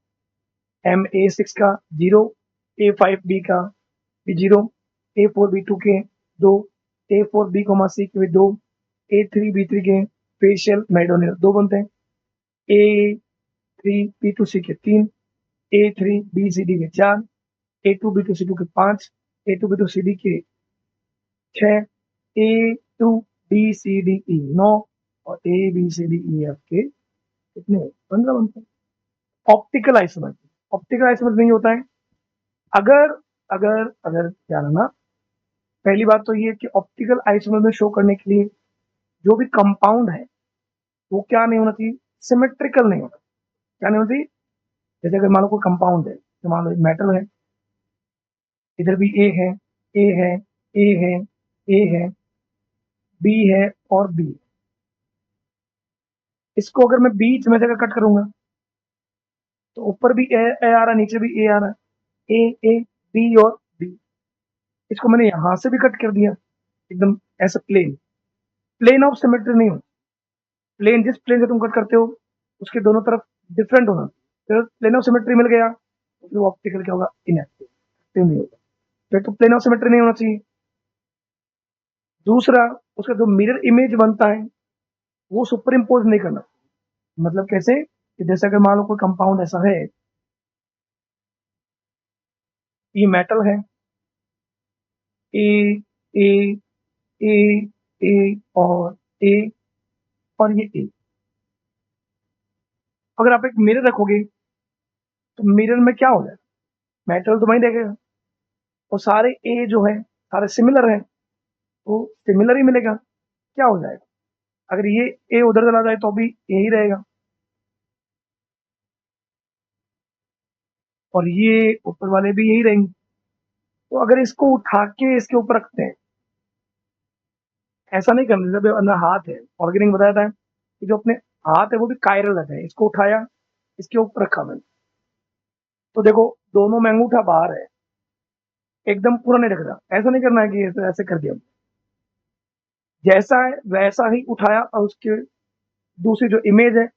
MA6 का 0, A5B का भी 0, A4B2 के 2, A4B, C के भी 2, A3B3 के फेशियल मेडोनियल 2 बनते हैं, A3B2C के 3, A3BCD के 4, A2B2C2 के 5, A2B2CD के 6, A2BCDE 9, और ABCDEF के कितने 15 बनते हैं। ऑप्टिकल आइसोमर, ऑप्टिकल आइसोमर नहीं होता है, अगर अगर अगर क्या ना, पहली बात तो ये कि ऑप्टिकल आइसोमर में शो करने के लिए जो भी कंपाउंड है वो क्या नहीं होना चाहिए, सिमेट्रिकल नहीं होना, क्या नहीं होना चाहिए। जैसे अगर मान लो कोई कंपाउंड है, तो मान लो मेटल है, इधर भी ए है, ए है, ए है, ए है, बी है और बी, इसको अगर मैं बीच में से अगर कट करूंगा तो ऊपर भी ए आ रहा है, नीचे भी ए आ रहा है, ए बी और बी, इसको मैंने यहां से भी कट कर दिया एकदम ऐसा प्लेन, प्लेन ऑफ सिमेट्री नहीं हो, प्लेन जिस प्लेन से तुम कट करते हो उसके दोनों तरफ डिफरेंट होना, फिर प्लेन ऑफ सिमेट्री मिल गया तो फिर ऑप्टिकल क्या होगा, इनएक्टिव। इनएक्टिव नहीं होगा, फिर तो प्लेन ऑफ सिमेट्री नहीं होना चाहिए। दूसरा, उसका जो मिरर इमेज बनता है वो सुपर इम्पोज नहीं करना। मतलब कैसे कि जैसे अगर मान लो कोई कंपाउंड ऐसा है, ये मेटल है, ए ए ए ए और ए और ये ए, अगर आप एक मिरर रखोगे तो मिरर में क्या हो जाएगा, मेटल तो वहीं देखेगा और सारे ए जो है सारे सिमिलर है तो सिमिलर ही मिलेगा। क्या हो जाएगा, अगर ये ए उधर चला जाए तो भी ए ही रहेगा और ये ऊपर वाले भी यही रहेंगे। तो अगर इसको उठा के इसके ऊपर रखते हैं, ऐसा नहीं करना, जब अंदर हाथ है, ऑर्गेनिक बताया था कि जो अपने हाथ है वो भी कायरल रहते हैं, इसको उठाया इसके ऊपर रखा मैंने, तो देखो दोनों में अंगूठा बाहर है, एकदम पूरा नहीं रख रहा, ऐसा नहीं करना है कि ऐसे कर दिया, जैसा है वैसा ही उठाया और उसके दूसरी जो इमेज है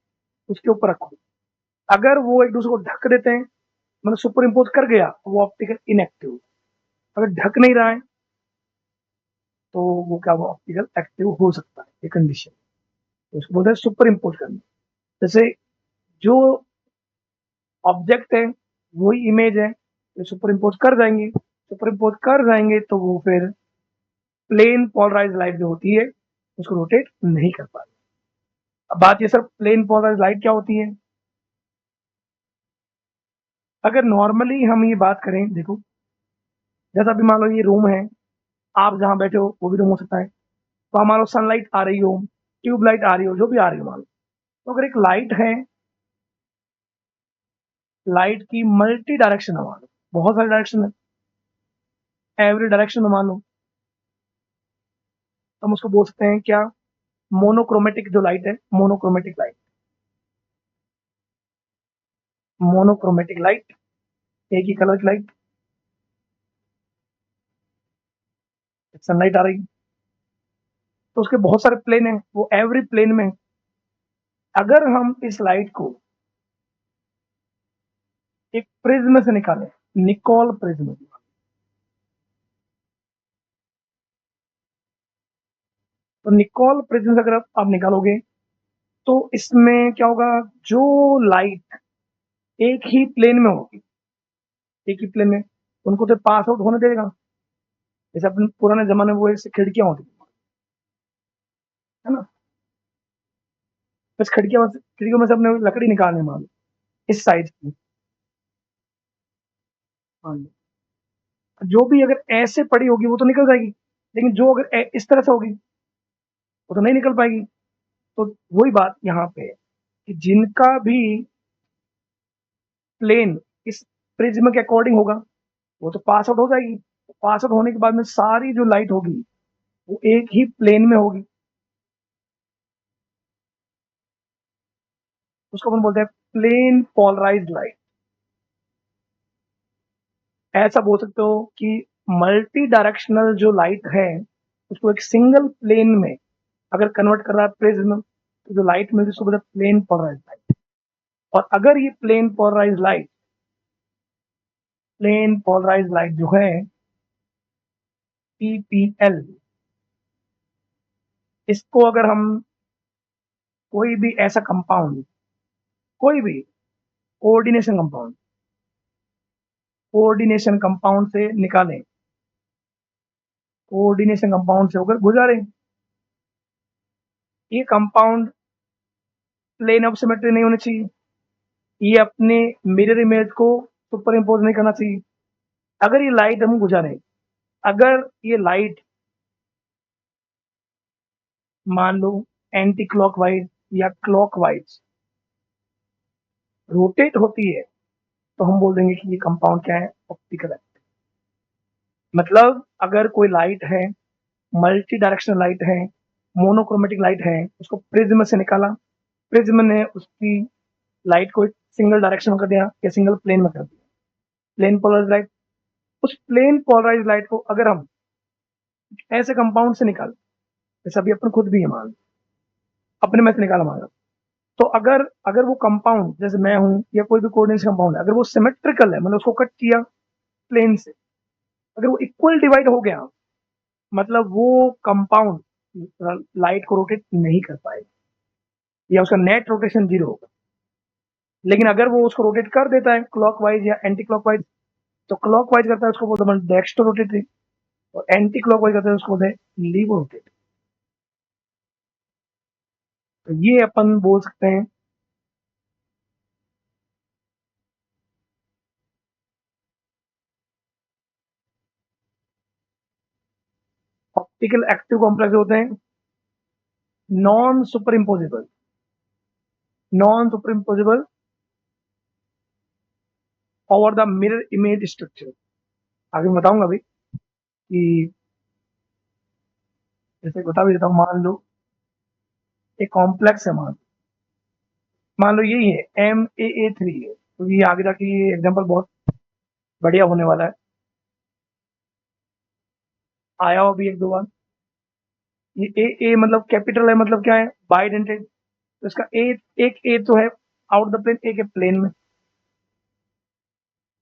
उसके ऊपर रखो। अगर वो एक दूसरे को ढक देते हैं, मतलब सुपर इम्पोज कर गया तो वो ऑप्टिकल इनएक्टिव, अगर ढक नहीं रहा है तो वो क्या, वो ऑप्टिकल एक्टिव हो सकता है, ये कंडीशन, तो उसको बोलते हैं सुपर इम्पोज करना। जैसे जो ऑब्जेक्ट है वही इमेज है, तो सुपर इम्पोज कर जाएंगे, सुपर इम्पोज कर जाएंगे तो वो फिर प्लेन पोलराइज लाइट जो होती है उसको रोटेट नहीं कर पाती। अब बात ये सर प्लेन पोलराइज लाइट क्या होती है, अगर नॉर्मली हम ये बात करें, देखो जैसा अभी मान लो ये रूम है, आप जहां बैठे हो वो भी रूम हो सकता है, तो मान लो सनलाइट आ रही हो, ट्यूब लाइट आ रही हो, जो भी आ रही हो मान लो, तो अगर एक लाइट है, लाइट की मल्टी डायरेक्शन है मान लो, बहुत सारी डायरेक्शन है, एवरी डायरेक्शन में मान लो, हम उसको बोल सकते हैं क्या, मोनोक्रोमेटिक जो लाइट है, मोनोक्रोमेटिक लाइट, मोनोक्रोमेटिक लाइट, एक ही कलर की लाइट, सनलाइट आ रही है तो उसके बहुत सारे प्लेन है, वो एवरी प्लेन में, अगर हम इस लाइट को एक प्रिज्म से निकालें, निकोल प्रिज्म, तो निकोल प्रिज्म अगर आप निकालोगे तो इसमें क्या होगा, जो लाइट एक ही प्लेन में होगी, एक ही प्लेन में, उनको तो पास आउट होने देगा, जैसे अपन पुराने जमाने में वो ऐसे खिड़कियां होती थी, है ना, बस खिड़कियों में से अपने लकड़ी निकालने मान लो इस साइज की, मान लो जो भी अगर ऐसे पड़ी होगी वो तो निकल जाएगी, लेकिन जो अगर इस तरह से होगी वो तो नहीं निकल पाएगी। तो वही बात यहाँ पे है कि जिनका भी प्लेन इस प्रिज्म के अकॉर्डिंग होगा वो तो पास आउट हो जाएगी, पास आउट होने के बाद में सारी जो लाइट होगी वो एक ही प्लेन में होगी, उसको अपन बोलते हैं प्लेन पोलराइज्ड लाइट। ऐसा बोल सकते हो कि मल्टी डायरेक्शनल जो लाइट है उसको एक सिंगल प्लेन में अगर कन्वर्ट कर रहा है प्रिज्म, तो जो लाइट मिलती है उसको बोलते हैं प्लेन पोलराइज्ड लाइट। और अगर ये प्लेन पोलराइज्ड लाइट जो है पीपीएल, इसको अगर हम कोई भी ऐसा कंपाउंड, कोई भी कोऑर्डिनेशन कंपाउंड, कोऑर्डिनेशन कंपाउंड से निकालें, कोऑर्डिनेशन कंपाउंड से होकर गुजारे, ये कंपाउंड प्लेन ऑफ सिमेट्री नहीं होनी चाहिए, ये अपने मिरर इमेज को सुपर इम्पोज नहीं करना चाहिए। अगर ये लाइट हम गुजारें, अगर ये लाइट मान लो एंटी क्लॉकवाइज या क्लॉकवाइज रोटेट होती है तो हम बोल देंगे कि ये कंपाउंड क्या है, ऑप्टिकल है। मतलब अगर कोई लाइट है, मल्टी डायरेक्शनल लाइट है, मोनोक्रोमेटिक लाइट है, उसको प्रिज्म से निकाला, प्रिज्म ने उसकी लाइट को एक सिंगल डायरेक्शन में कर दिया या सिंगल प्लेन में कर दिया, प्लेन पोलराइज लाइट, उस प्लेन पोलराइज लाइट को अगर हम ऐसे कंपाउंड से निकाल, जैसे अभी अपन खुद भी है मान, अपने में से निकाला मान, तो अगर अगर वो कंपाउंड जैसे मैं हूं या कोई भी कोऑर्डिनेशन कंपाउंड है, अगर वो सिमेट्रिकल है, मतलब उसको कट किया प्लेन से, अगर वो इक्वल डिवाइड हो गया मतलब वो कंपाउंड लाइट को रोटेट नहीं कर पाएगा या उसका नेट रोटेशन 0 होगा। लेकिन अगर वो उसको रोटेट कर देता है क्लॉकवाइज या एंटी क्लॉकवाइज, तो क्लॉकवाइज करता है उसको बोलते हैं डेक्स्ट्रो रोटेटरी, और एंटी क्लॉकवाइज करता है उसको बोलते हैं लीवो रोटेटरी। तो ये अपन बोल सकते हैं ऑप्टिकल एक्टिव कॉम्प्लेक्स होते हैं non super imposable, non super imposable over the mirror image structure. आगे मैं बताऊंगा अभी कि जैसे बता भी देता हूँ। मान लो एक कॉम्प्लेक्स है, मान लो यही है MAA3 है, तो ये आगे जाके ये एग्जांपल बहुत बढ़िया होने वाला है। आया हो भी एक दो बार। ये ए मतलब कैपिटल है, मतलब क्या है बाइडेंटेड, तो इसका एक ए तो है आउट द प्लेन, एक है प्लेन में,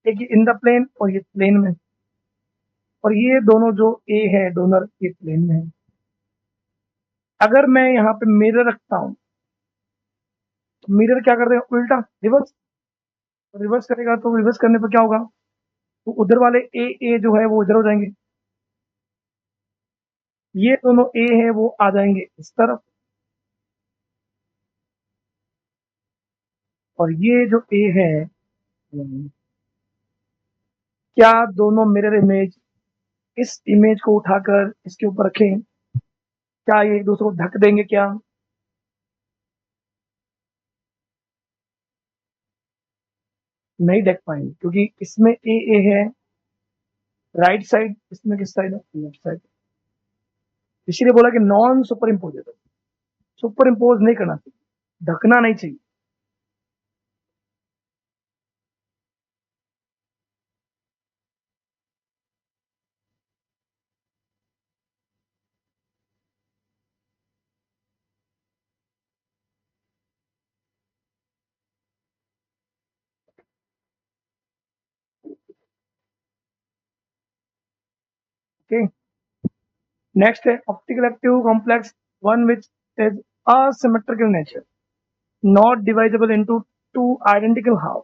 एक इन द प्लेन और ये प्लेन में, और ये दोनों जो ए है डोनर ये प्लेन में है। अगर मैं यहाँ पे मिरर रखता हूँ तो मिरर क्या कर देगा उल्टा रिवर्स, रिवर्स करेगा, तो रिवर्स करने पर क्या होगा, तो उधर वाले ए जो है वो उधर हो जाएंगे, ये दोनों ए है वो आ जाएंगे इस तरफ, और ये जो ए है क्या दोनों मिरर इमेज इस इमेज को उठाकर इसके ऊपर रखें, क्या ये एक दूसरे को ढक देंगे क्या, नहीं ढक पाएंगे, क्योंकि इसमें ए है राइट साइड, इसमें किस साइड है लेफ्ट साइड। इसीलिए बोला कि non super imposable, super impose नहीं करना चाहिए, ढकना नहीं चाहिए। ओके, नेक्स्ट है optical active complex one which is asymmetrical nature, not divisible into two identical half।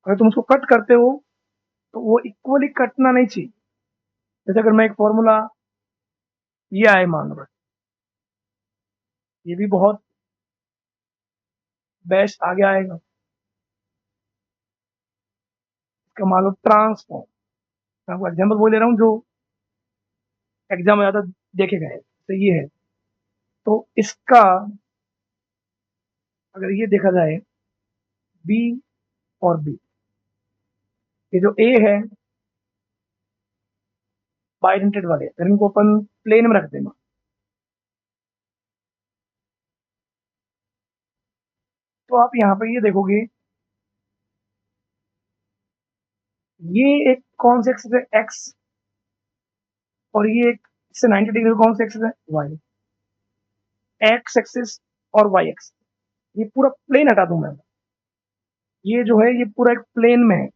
अगर तुम उसको कट करते हो तो वो इक्वली कटना नहीं चाहिए। जैसे अगर मैं एक फॉर्मूला ये आए मान लो, ये भी बहुत बेस्ट आगे आएगा, इसका मान लो ट्रांसफॉर्म, मैं आपको एग्जाम्पल बोल ले रहा हूँ जो एग्जाम में ज्यादा देखे गए, तो ये है, तो इसका अगर ये देखा जाए बी और बी, ये जो ए है बाइडेंटेड वाले, अगर इनको अपन प्लेन में रख देना तो आप यहाँ पे ये देखोगे ये एक कौन सा एक्सिस है एक्स, और ये एक इससे 90 डिग्री कौन सा एक्सिस है वाई, एक्स एक्सिस और वाई एक्सिस, ये पूरा प्लेन हटा दूं मैं, ये जो है ये पूरा एक प्लेन में है,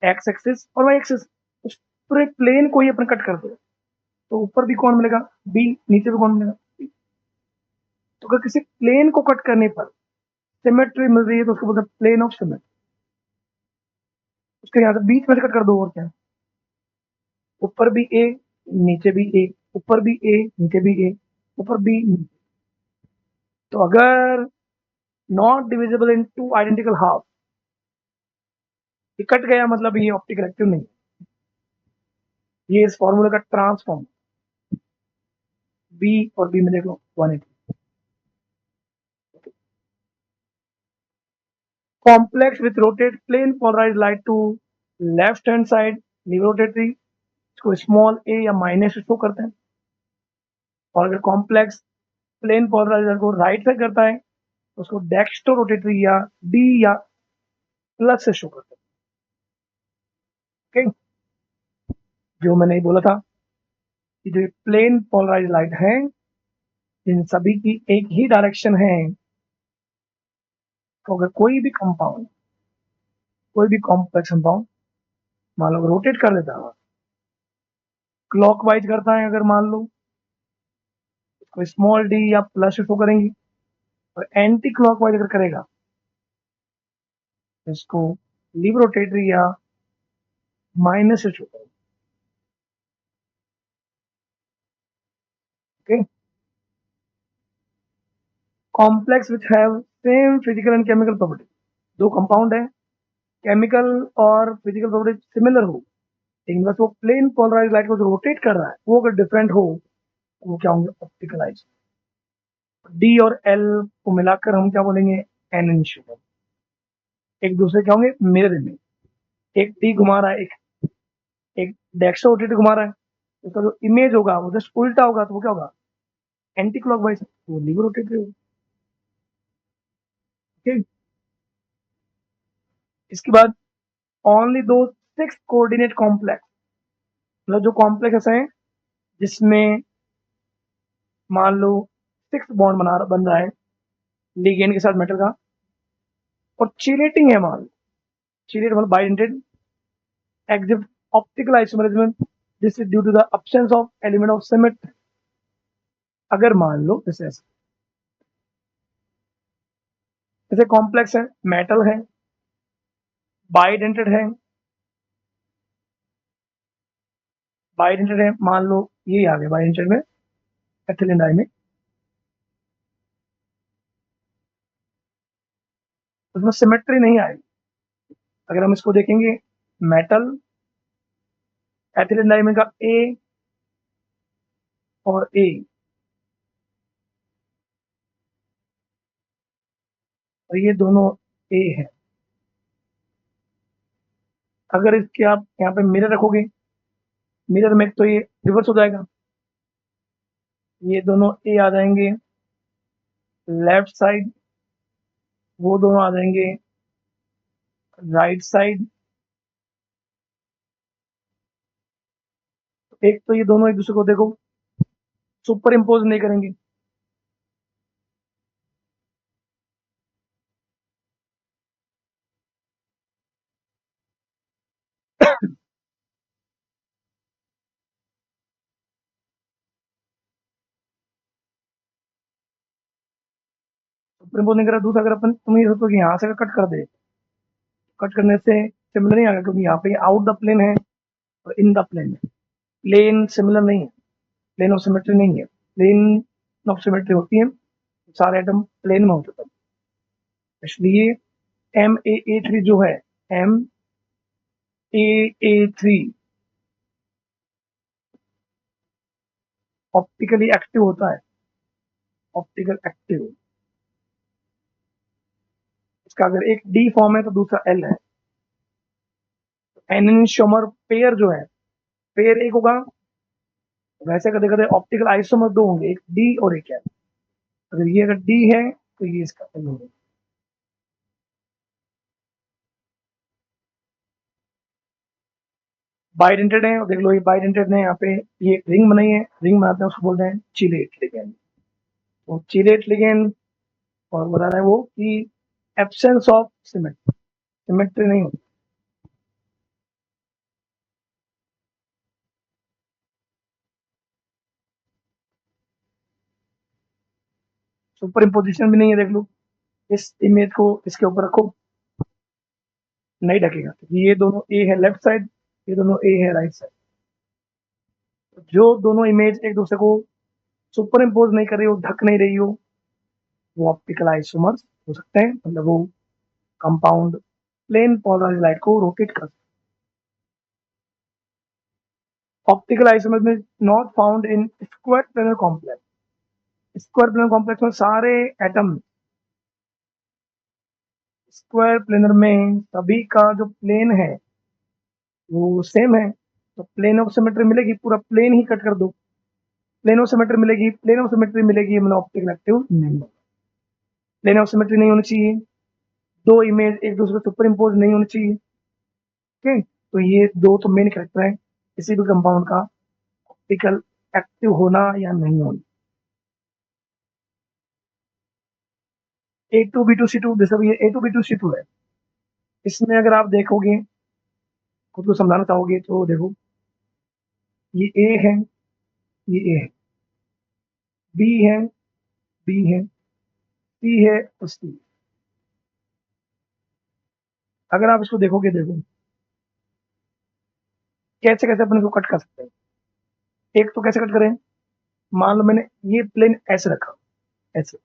एक्स एक्सिस और वाई एक्सिस, उस पूरे प्लेन को ही अपन कट कर दो तो ऊपर भी कौन मिलेगा बी, नीचे भी कौन मिलेगा B। तो अगर किसी प्लेन को कट करने पर सिमेट्री मिल रही है तो उसको बोलते हैं प्लेन ऑफ सिमेट्री, उसके यहाँ से बीच में से कट कर दो और क्या, ऊपर भी ए नीचे भी ए, ऊपर भी ए नीचे भी ए, ऊपर बी, तो अगर not divisible in two identical half, ये कट गया मतलब ये ऑप्टिकल एक्टिव नहीं, ये इस फॉर्मूले का ट्रांसफॉर्म, बी और बी में देख लो 180। Complex with rotate plane polarise light to left hand side levorotatory, इसको स्मॉल ए या माइनस शो करते हैं, और अगर कॉम्प्लेक्स प्लेन पोलराइजर को राइट साइड करता है तो उसको डेक्स्ट्रो रोटेटरी या डी या प्लस से शो करते हैं। ओके, जो मैंने बोला था कि जो प्लेन पोलराइज लाइट है इन सभी की एक ही डायरेक्शन है, तो अगर कोई भी कंपाउंड, कोई भी कॉम्प्लेक्स कंपाउंड मान लो रोटेट कर देता है, क्लॉकवाइज करता है, अगर मान लो तो स्मॉल डी या प्लस शो करेंगी, और एंटी क्लॉकवाइज अगर करेगा तो इसको लीव रोटेटरी या माइनस से शो करेंगे। Okay, complex which have same physical and chemical property, दो कंपाउंड है, केमिकल और फिजिकल प्रॉपर्टी सिमिलर हो, लेकिन बस वो प्लेन पोलराइज लाइट को जो रोटेट कर रहा है वो अगर डिफरेंट हो तो वो क्या होंगे, ऑप्टिकल आइज। डी और एल को मिलाकर हम क्या बोलेंगे, एन इंशियल। एक दूसरे क्या होंगे, मिरर इमेज। एक डी घुमा रहा है, एक डेक्स्ट्रो रोटेट घुमा रहा है, उसका जो इमेज होगा वो जस्ट उल्टा होगा, तो वो क्या होगा, एंटी क्लॉकवाइज, वो लीवर रोटेट होगा। ठीक, इसके बाद ओनली दो सिक्स कोऑर्डिनेट कॉम्प्लेक्स, मतलब जो कॉम्प्लेक्स ऐसा है जिसमें मान लो सिक्स बॉन्ड बन रहा है लिगेंड के साथ मेटल का, और चिलेटिंग है, मान लो चिलेट मतलब bidentate exhibit optical isomerism. This is due to the absence of element of symmetry. अगर मान लो जैसे कॉम्प्लेक्स है, मेटल है, बाइडेंटेड है, मान लो ये आ गया बाइडेंटेड में एथिलीन डाई में, उसमें सिमेट्री नहीं आएगी। अगर हम इसको देखेंगे, मेटल एथिलीन डाई में का ए और ए, और ये दोनों ए है, अगर इसके आप यहाँ पे मिरर रखोगे, मिरर में तो ये रिवर्स हो जाएगा, ये दोनों ए आ जाएंगे लेफ्ट साइड, वो दोनों आ जाएंगे राइट साइड। एक तो ये दोनों एक दूसरे को देखो सुपर इम्पोज नहीं करेंगे, सुपर इम्पोज नहीं करा। दूसरा, अगर अपन तुम ये सोचो कि यहाँ से कट कर दे, कट करने से सिमिलर नहीं आएगा, क्योंकि यहाँ पे आउट द प्लेन है और इन द प्लेन है, प्लेन सिमिलर नहीं है, प्लेन ऑफ सिमेट्री नहीं है। प्लेन ऑफ सिमेट्री होती है सारे एटम प्लेन में होते हैं, इसलिए MaA3 जो है, MaA3 ऑप्टिकली एक्टिव होता है, ऑप्टिकल एक्टिव। इसका अगर एक डी फॉर्म है तो दूसरा एल है। एनशोमर पेयर जो है, पेयर एक होगा, वैसे कदे कदे ऑप्टिकल आइसोमर दो होंगे, एक डी और एक एल। अगर ये अगर डी है तो ये इसका एल होगा। बाइडेंटेड है, और देख लो ये बाइडेंटेड ने यहाँ पे ये रिंग बनाई है, रिंग बनाते हैं उसको बोलते हैं चिलेट लिगेंड। तो चिलेट लिगेंड, और बता रहा है वो कि एब्सेंस ऑफ सिमेट्री, सिमेट्री नहीं होती। सुपर इम्पोजिशन भी नहीं है, देख लो इस इमेज को इसके ऊपर रखो, नहीं ढकेगा, ये दोनों ए है लेफ्ट साइड, ये दोनों ए है राइट साइड। जो दोनों इमेज एक दूसरे को सुपर इम्पोज नहीं कर रही हो, ढक नहीं रही हो, वो ऑप्टिकल आइसोमर्स हो सकते हैं, मतलब वो कंपाउंड प्लेन पोलराइज्ड लाइट को रोटेट कर सकते हैं। ऑप्टिकल आइसोमर्स में not found in square planar complex. Square planar complex में सारे एटम स्क्वायर प्लेनर में सभी का जो प्लेन है वो सेम है, तो प्लेन ऑफ सिमेट्री मिलेगी, पूरा प्लेन ही कट कर दो, प्लेन ऑफ सिमेट्री मिलेगी, प्लेन ऑफ सिमेट्री मिलेगी, मतलब ऑप्टिकल एक्टिव नहीं होगा। प्लेन ऑफ सिमेट्री नहीं होनी चाहिए, दो इमेज एक दूसरे सुपर इम्पोज नहीं होनी चाहिए। ओके, तो ये दो तो मेन कैरेक्टर है किसी भी कंपाउंड का, ऑप्टिकल एक्टिव होना या नहीं होना। A2 B2 C2, जैसे ये A2 B2 C2 है, इसमें अगर आप देखोगे खुद को समझाना चाहोगे तो देखो, ये ए है, ये ए है, बी है, बी है, सी है और सी। अगर आप इसको देखोगे, देखो कैसे कैसे अपन इसको कट कर सकते हैं। एक तो कैसे कट करें, मान लो मैंने ये प्लेन ऐसे रखा, ऐसे,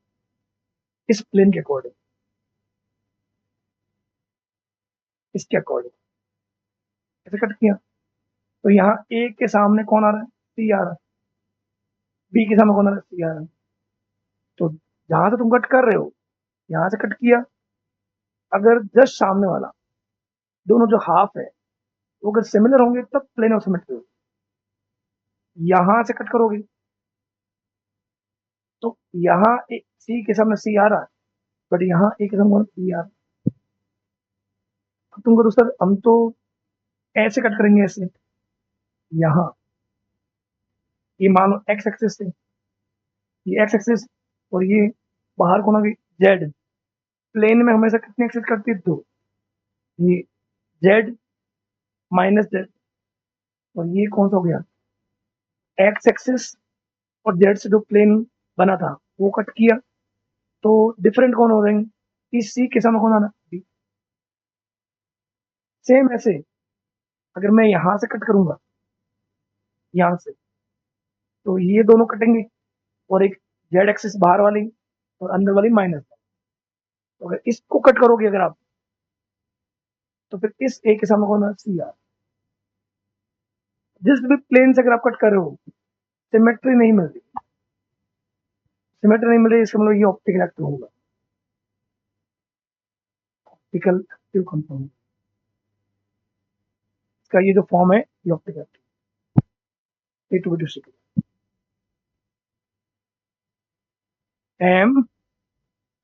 इस प्लेन के अकॉर्डिंग, इसके अकॉर्डिंग ऐसे कट किया, तो यहाँ ए के सामने कौन आ रहा है, सी आ रहा है, बी के सामने कौन आ रहा है, सी आ रहा है। तो जहां से तुम कट कर रहे हो, यहाँ से कट किया, अगर जस्ट सामने वाला, दोनों जो हाफ है वो अगर सिमिलर होंगे तब प्लेन ऑफ सिमेट्री होगी। यहां से कट करोगे तो यहाँ सी के सामने सी आ रहा है, बट यहाँ ए के सामने बी आ रहा है। अब तुम करो सर, हम तो ऐसे कट करेंगे, ऐसे, यहाँ ये मान लो एक्स एक्सिस से, ये एक्स एक्सिस, और ये बाहर कौन आ गई, जेड। प्लेन में हमेशा कितनी एक्सिस कटती है, दो, ये जेड माइनस जेड, और ये कौन सा हो गया, एक्स एक्सिस, और जेड से जो प्लेन बना था वो कट किया, तो डिफरेंट कौन हो जाएंगे, इस सी के सामने कौन आना, बी। सेम ऐसे अगर मैं यहां से कट करूंगा, यहां से, तो ये दोनों कटेंगे, और एक जेड एक्सिस बाहर वाली और अंदर वाली माइनस। तो अगर इसको कट करोगे अगर आप, तो फिर इस ए के सामने कौन है, सी आर। जिस भी प्लेन से अगर आप कट कर रहे हो, सिमेट्री नहीं मिल रही, सिमेट्री नहीं मिल रही, इसका मतलब ये ऑप्टिकल एक्टिव होगा, ऑप्टिकल एक्टिव कंपाउंड। इसका ये जो फॉर्म है, ये optical active, A two B two C. Um,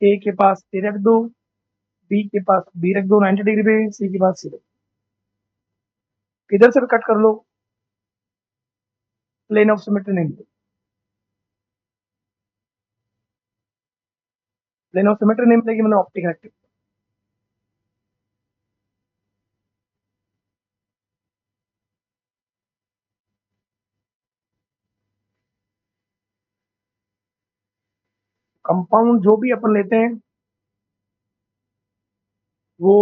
A के पास ए रख दो, बी के पास बी रख दो 90 डिग्री पे, सी के पास सी रख दो, किधर से भी कट कर लो, प्लेन ऑफ सिमेट्री नहीं मिलेगी, प्लेन ऑफ सिमेट्री नहीं मिलेगी, मतलब ऑप्टिकल एक्टिव। कंपाउंड जो भी अपन लेते हैं वो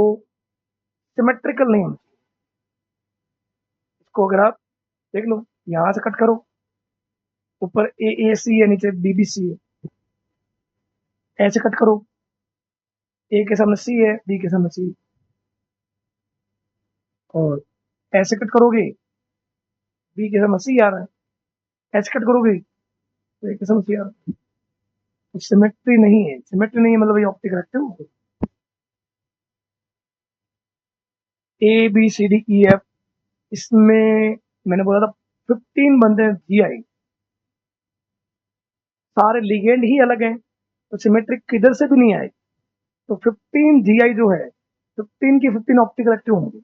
सिमेट्रिकल नहीं होना चाहिए। इसको अगर आप देख लो, यहां से कट करो, ऊपर ए ए सी है, नीचे बी बी सी है, ऐसे कट करो, ए के सामने सी है, बी के सामने सी, और ऐसे कट करोगे, बी के सामने सी आ रहा है, ऐसे कट करोगे तो ए के सामने सी आ रहा है। तो सिमेट्री नहीं है, सिमेट्री नहीं है मतलब ये optical active. A B C D E F, इसमें मैंने बोला था 15 बनते हैं जी आई, सारे लिगेंड ही अलग हैं, तो सिमेट्रिक किधर से भी नहीं आए। तो 15 जी आई जो है, 15 की 15 ऑप्टिकल एक्टिव होंगे,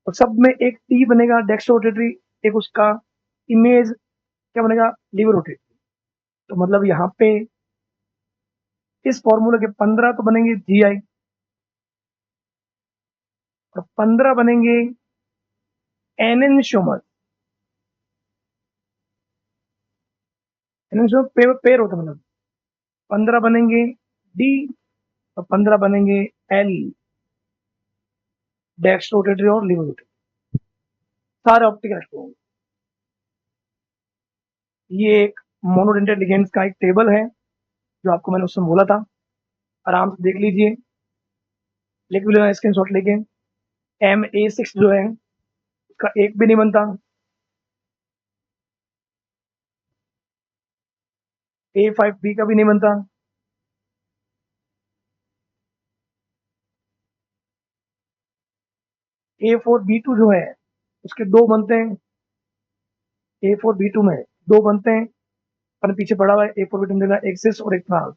और सब में एक टी बनेगा डेक्स्ट्रो रोटेटरी, एक उसका इमेज क्या बनेगा, लीवर रोटेटरी। तो मतलब यहाँ पे इस फॉर्मूले के 15 तो बनेंगे जी आई, और 15 बनेंगे एनेंशियोमर। एनेंशियोमर पेयर होता है, मतलब 15 बनेंगे डी, और 15 बनेंगे एल, डेक्स्ट्रो रोटेटरी और लीवर रोटेटरी, सारे ऑप्टिकल एक्टिव होंगे। ये एक मोनोडेंटेड लिगेंड्स का एक टेबल है जो आपको मैंने उस समय बोला था, आराम से देख लीजिए, लिख भी लेना स्क्रीन शॉट लेके। MA6 जो है उसका एक भी नहीं बनता, A5B का भी नहीं बनता, A4B2 जो है उसके दो बनते हैं, A4B2 में दो बनते हैं, पर पीछे पड़ा हुआ है A4B2 में एक्सिस और एक ट्रांस,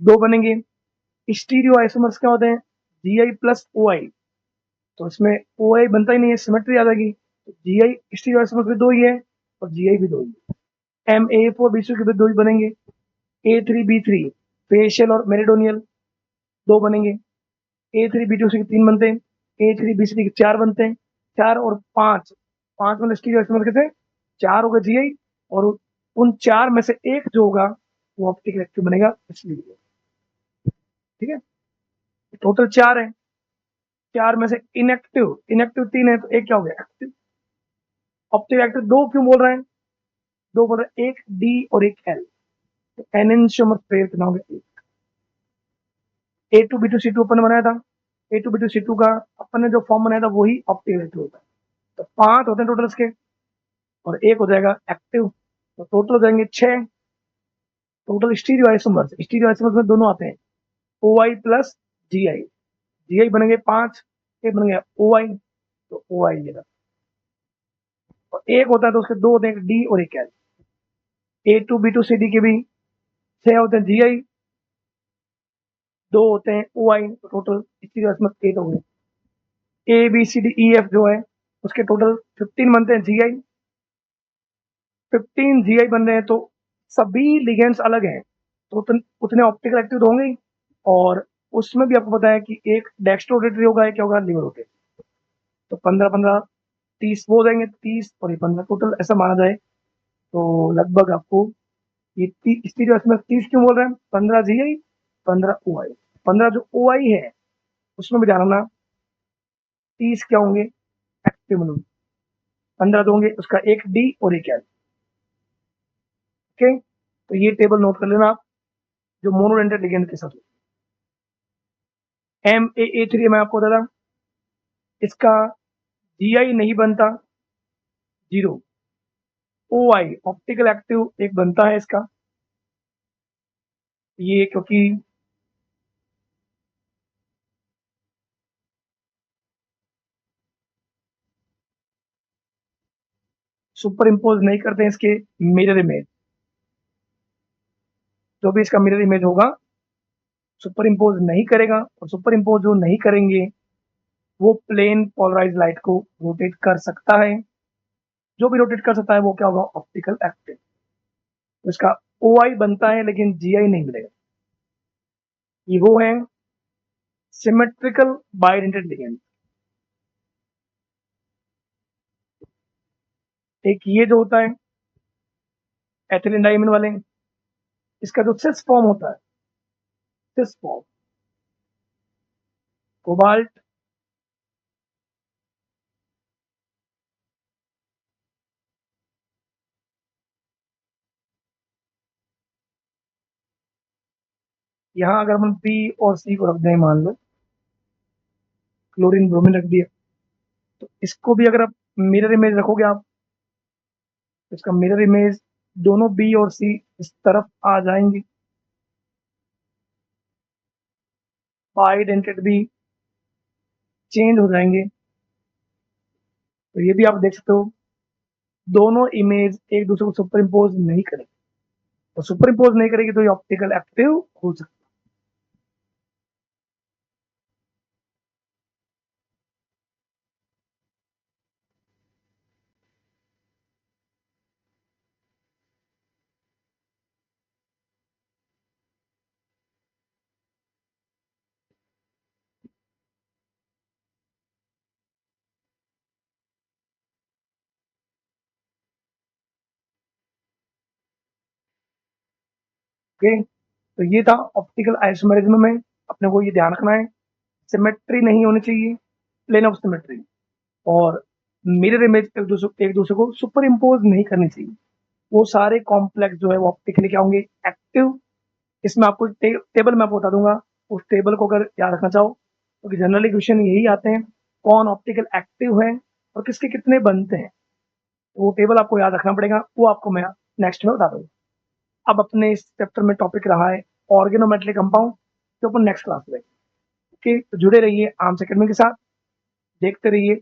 दो बनेंगे। स्टीरियो आइसोमर्स क्या होते हैं, Gi प्लस OI, तो इसमें OI बनता ही नहीं है, सिमेट्री आ जाएगी। तो Gi स्टीरियो आइसोमर्स भी दो ही है, और Gi भी दो ही है। MA4B2 के भी दो ही बनेंगे। A3B3 फेशियल और मेरिडोनियल दो बनेंगे। A3B2 के तीन बनते हैं, A3B3 के चार बनते हैं, 4 और 5, 5 मतलब स्टीरियो आइसोमर कितने, 4 हो गए जीआई, और उन 4 में से एक जो होगा वो ऑप्टिकल एक्टिव बनेगा इसलिए। ठीक है, टोटल 4 है, 4 में से इनएक्टिव, इनएक्टिव 3 है, तो एक क्या हो गया एक्टिव। ऑप्टिकल एक्टिव 2 क्यों बोल रहे हैं, 2 बोल रहे हैं, एक डी और एक एल, तो एनेंशियोमर पेयर कितना हो गया, A2B2C2 अपन ने बनाया था, A2B2C2 का अपन ने जो फॉर्म बनाया था वही ऑप्टिकल एक्टिव होता है। तो 5 होते हैं टोटल इसके, और एक हो जाएगा एक्टिव, तो टोटल हो जाएंगे 6 total stereo isomers. Stereo isomers में दोनों आते हैं, OI प्लस GI, GI बनेंगे 5, एक बन गया OI, तो OI ये रहा। और एक होता है तो उसके 2 होते हैं, एक D और एक L। A2B2CD के भी 6 होते हैं GI, 2 होते हैं OI, तो टोटल स्टीरियो आइसोमर्स 8 हो गए। ABCDEF जो है उसके टोटल 15 बनते हैं GI, 15 GI बन रहे हैं, तो सभी लिगेंड्स अलग हैं, तो उतने ऑप्टिकल एक्टिव तो होंगे ही। और उसमें भी आपको पता है कि एक डेक्स्ट्रो रोटेटरी होगा, एक क्या होगा लिवर रोटेटरी, तो 15 15 30 वो हो जाएंगे, 30 और ये 15 टोटल ऐसा माना जाए तो लगभग आपको ये स्टीरियो में 30 क्यों बोल रहे हैं, 15 GI 15 OI, 15 जो OI है उसमें भी ध्यान रखना 30 क्या होंगे एक्टिव में, 15 जो होंगे उसका एक D और एक L। ओके, तो ये टेबल नोट कर लेना आप जो मोनोडेंटेड लिगेंड के साथ। MAA3 मैं आपको बता, इसका GI नहीं बनता, 0। OI ऑप्टिकल एक्टिव एक बनता है इसका, ये क्योंकि सुपर इम्पोज नहीं करते हैं इसके मिरर इमेज, जो भी इसका मिरर इमेज होगा सुपर इम्पोज नहीं करेगा, और सुपर इम्पोज जो नहीं करेंगे वो प्लेन पोलराइज लाइट को रोटेट कर सकता है, जो भी रोटेट कर सकता है वो क्या होगा ऑप्टिकल एक्टिव। तो इसका OI बनता है लेकिन GI नहीं मिलेगा, ये वो है सिमेट्रिकल बाइडेंटेड लिगेंड। एक ये जो होता है एथिलीन डाइमीन वाले, इसका जो सिस फॉर्म होता है, सिस फॉर्म कोबाल्ट, यहाँ अगर हम P और C को रख दें, मान लो क्लोरीन ब्रोमीन रख दिया, तो इसको भी अगर आप मिरर इमेज रखोगे आप, तो इसका मिरर इमेज दोनों B और C इस तरफ आ जाएंगे, बाइडेंटेड भी चेंज हो जाएंगे। तो ये भी आप देख सकते हो दोनों इमेज एक दूसरे को सुपर इम्पोज नहीं करेगी, तो सुपर इम्पोज नहीं करेगी तो ये ऑप्टिकल एक्टिव हो सकता है। ओके, तो ये था ऑप्टिकल आइसोमेरिज्म में, अपने को ये ध्यान रखना है सिमेट्री नहीं होनी चाहिए, प्लेन ऑफ सिमेट्री, और मिरर इमेज एक दूसरे को सुपर इम्पोज नहीं करनी चाहिए। वो सारे कॉम्प्लेक्स जो है वो ऑप्टिकली क्या होंगे एक्टिव। इसमें आपको टेबल मैं आपको बता दूंगा, उस टेबल को अगर याद रखना चाहो, क्योंकि जनरली क्वेश्चन यही आते हैं कौन ऑप्टिकल एक्टिव है और किसके कितने बनते हैं, वो टेबल आपको याद रखना पड़ेगा, वो आपको मैं नेक्स्ट में बता दूंगा। अब अपने इस चैप्टर में टॉपिक रहा है ऑर्गेनोमेट्रिक कंपाउंड, जो अपन नेक्स्ट क्लास में। ओके, तो जुड़े रहिए आर्म्स एकेडमी के साथ, देखते रहिए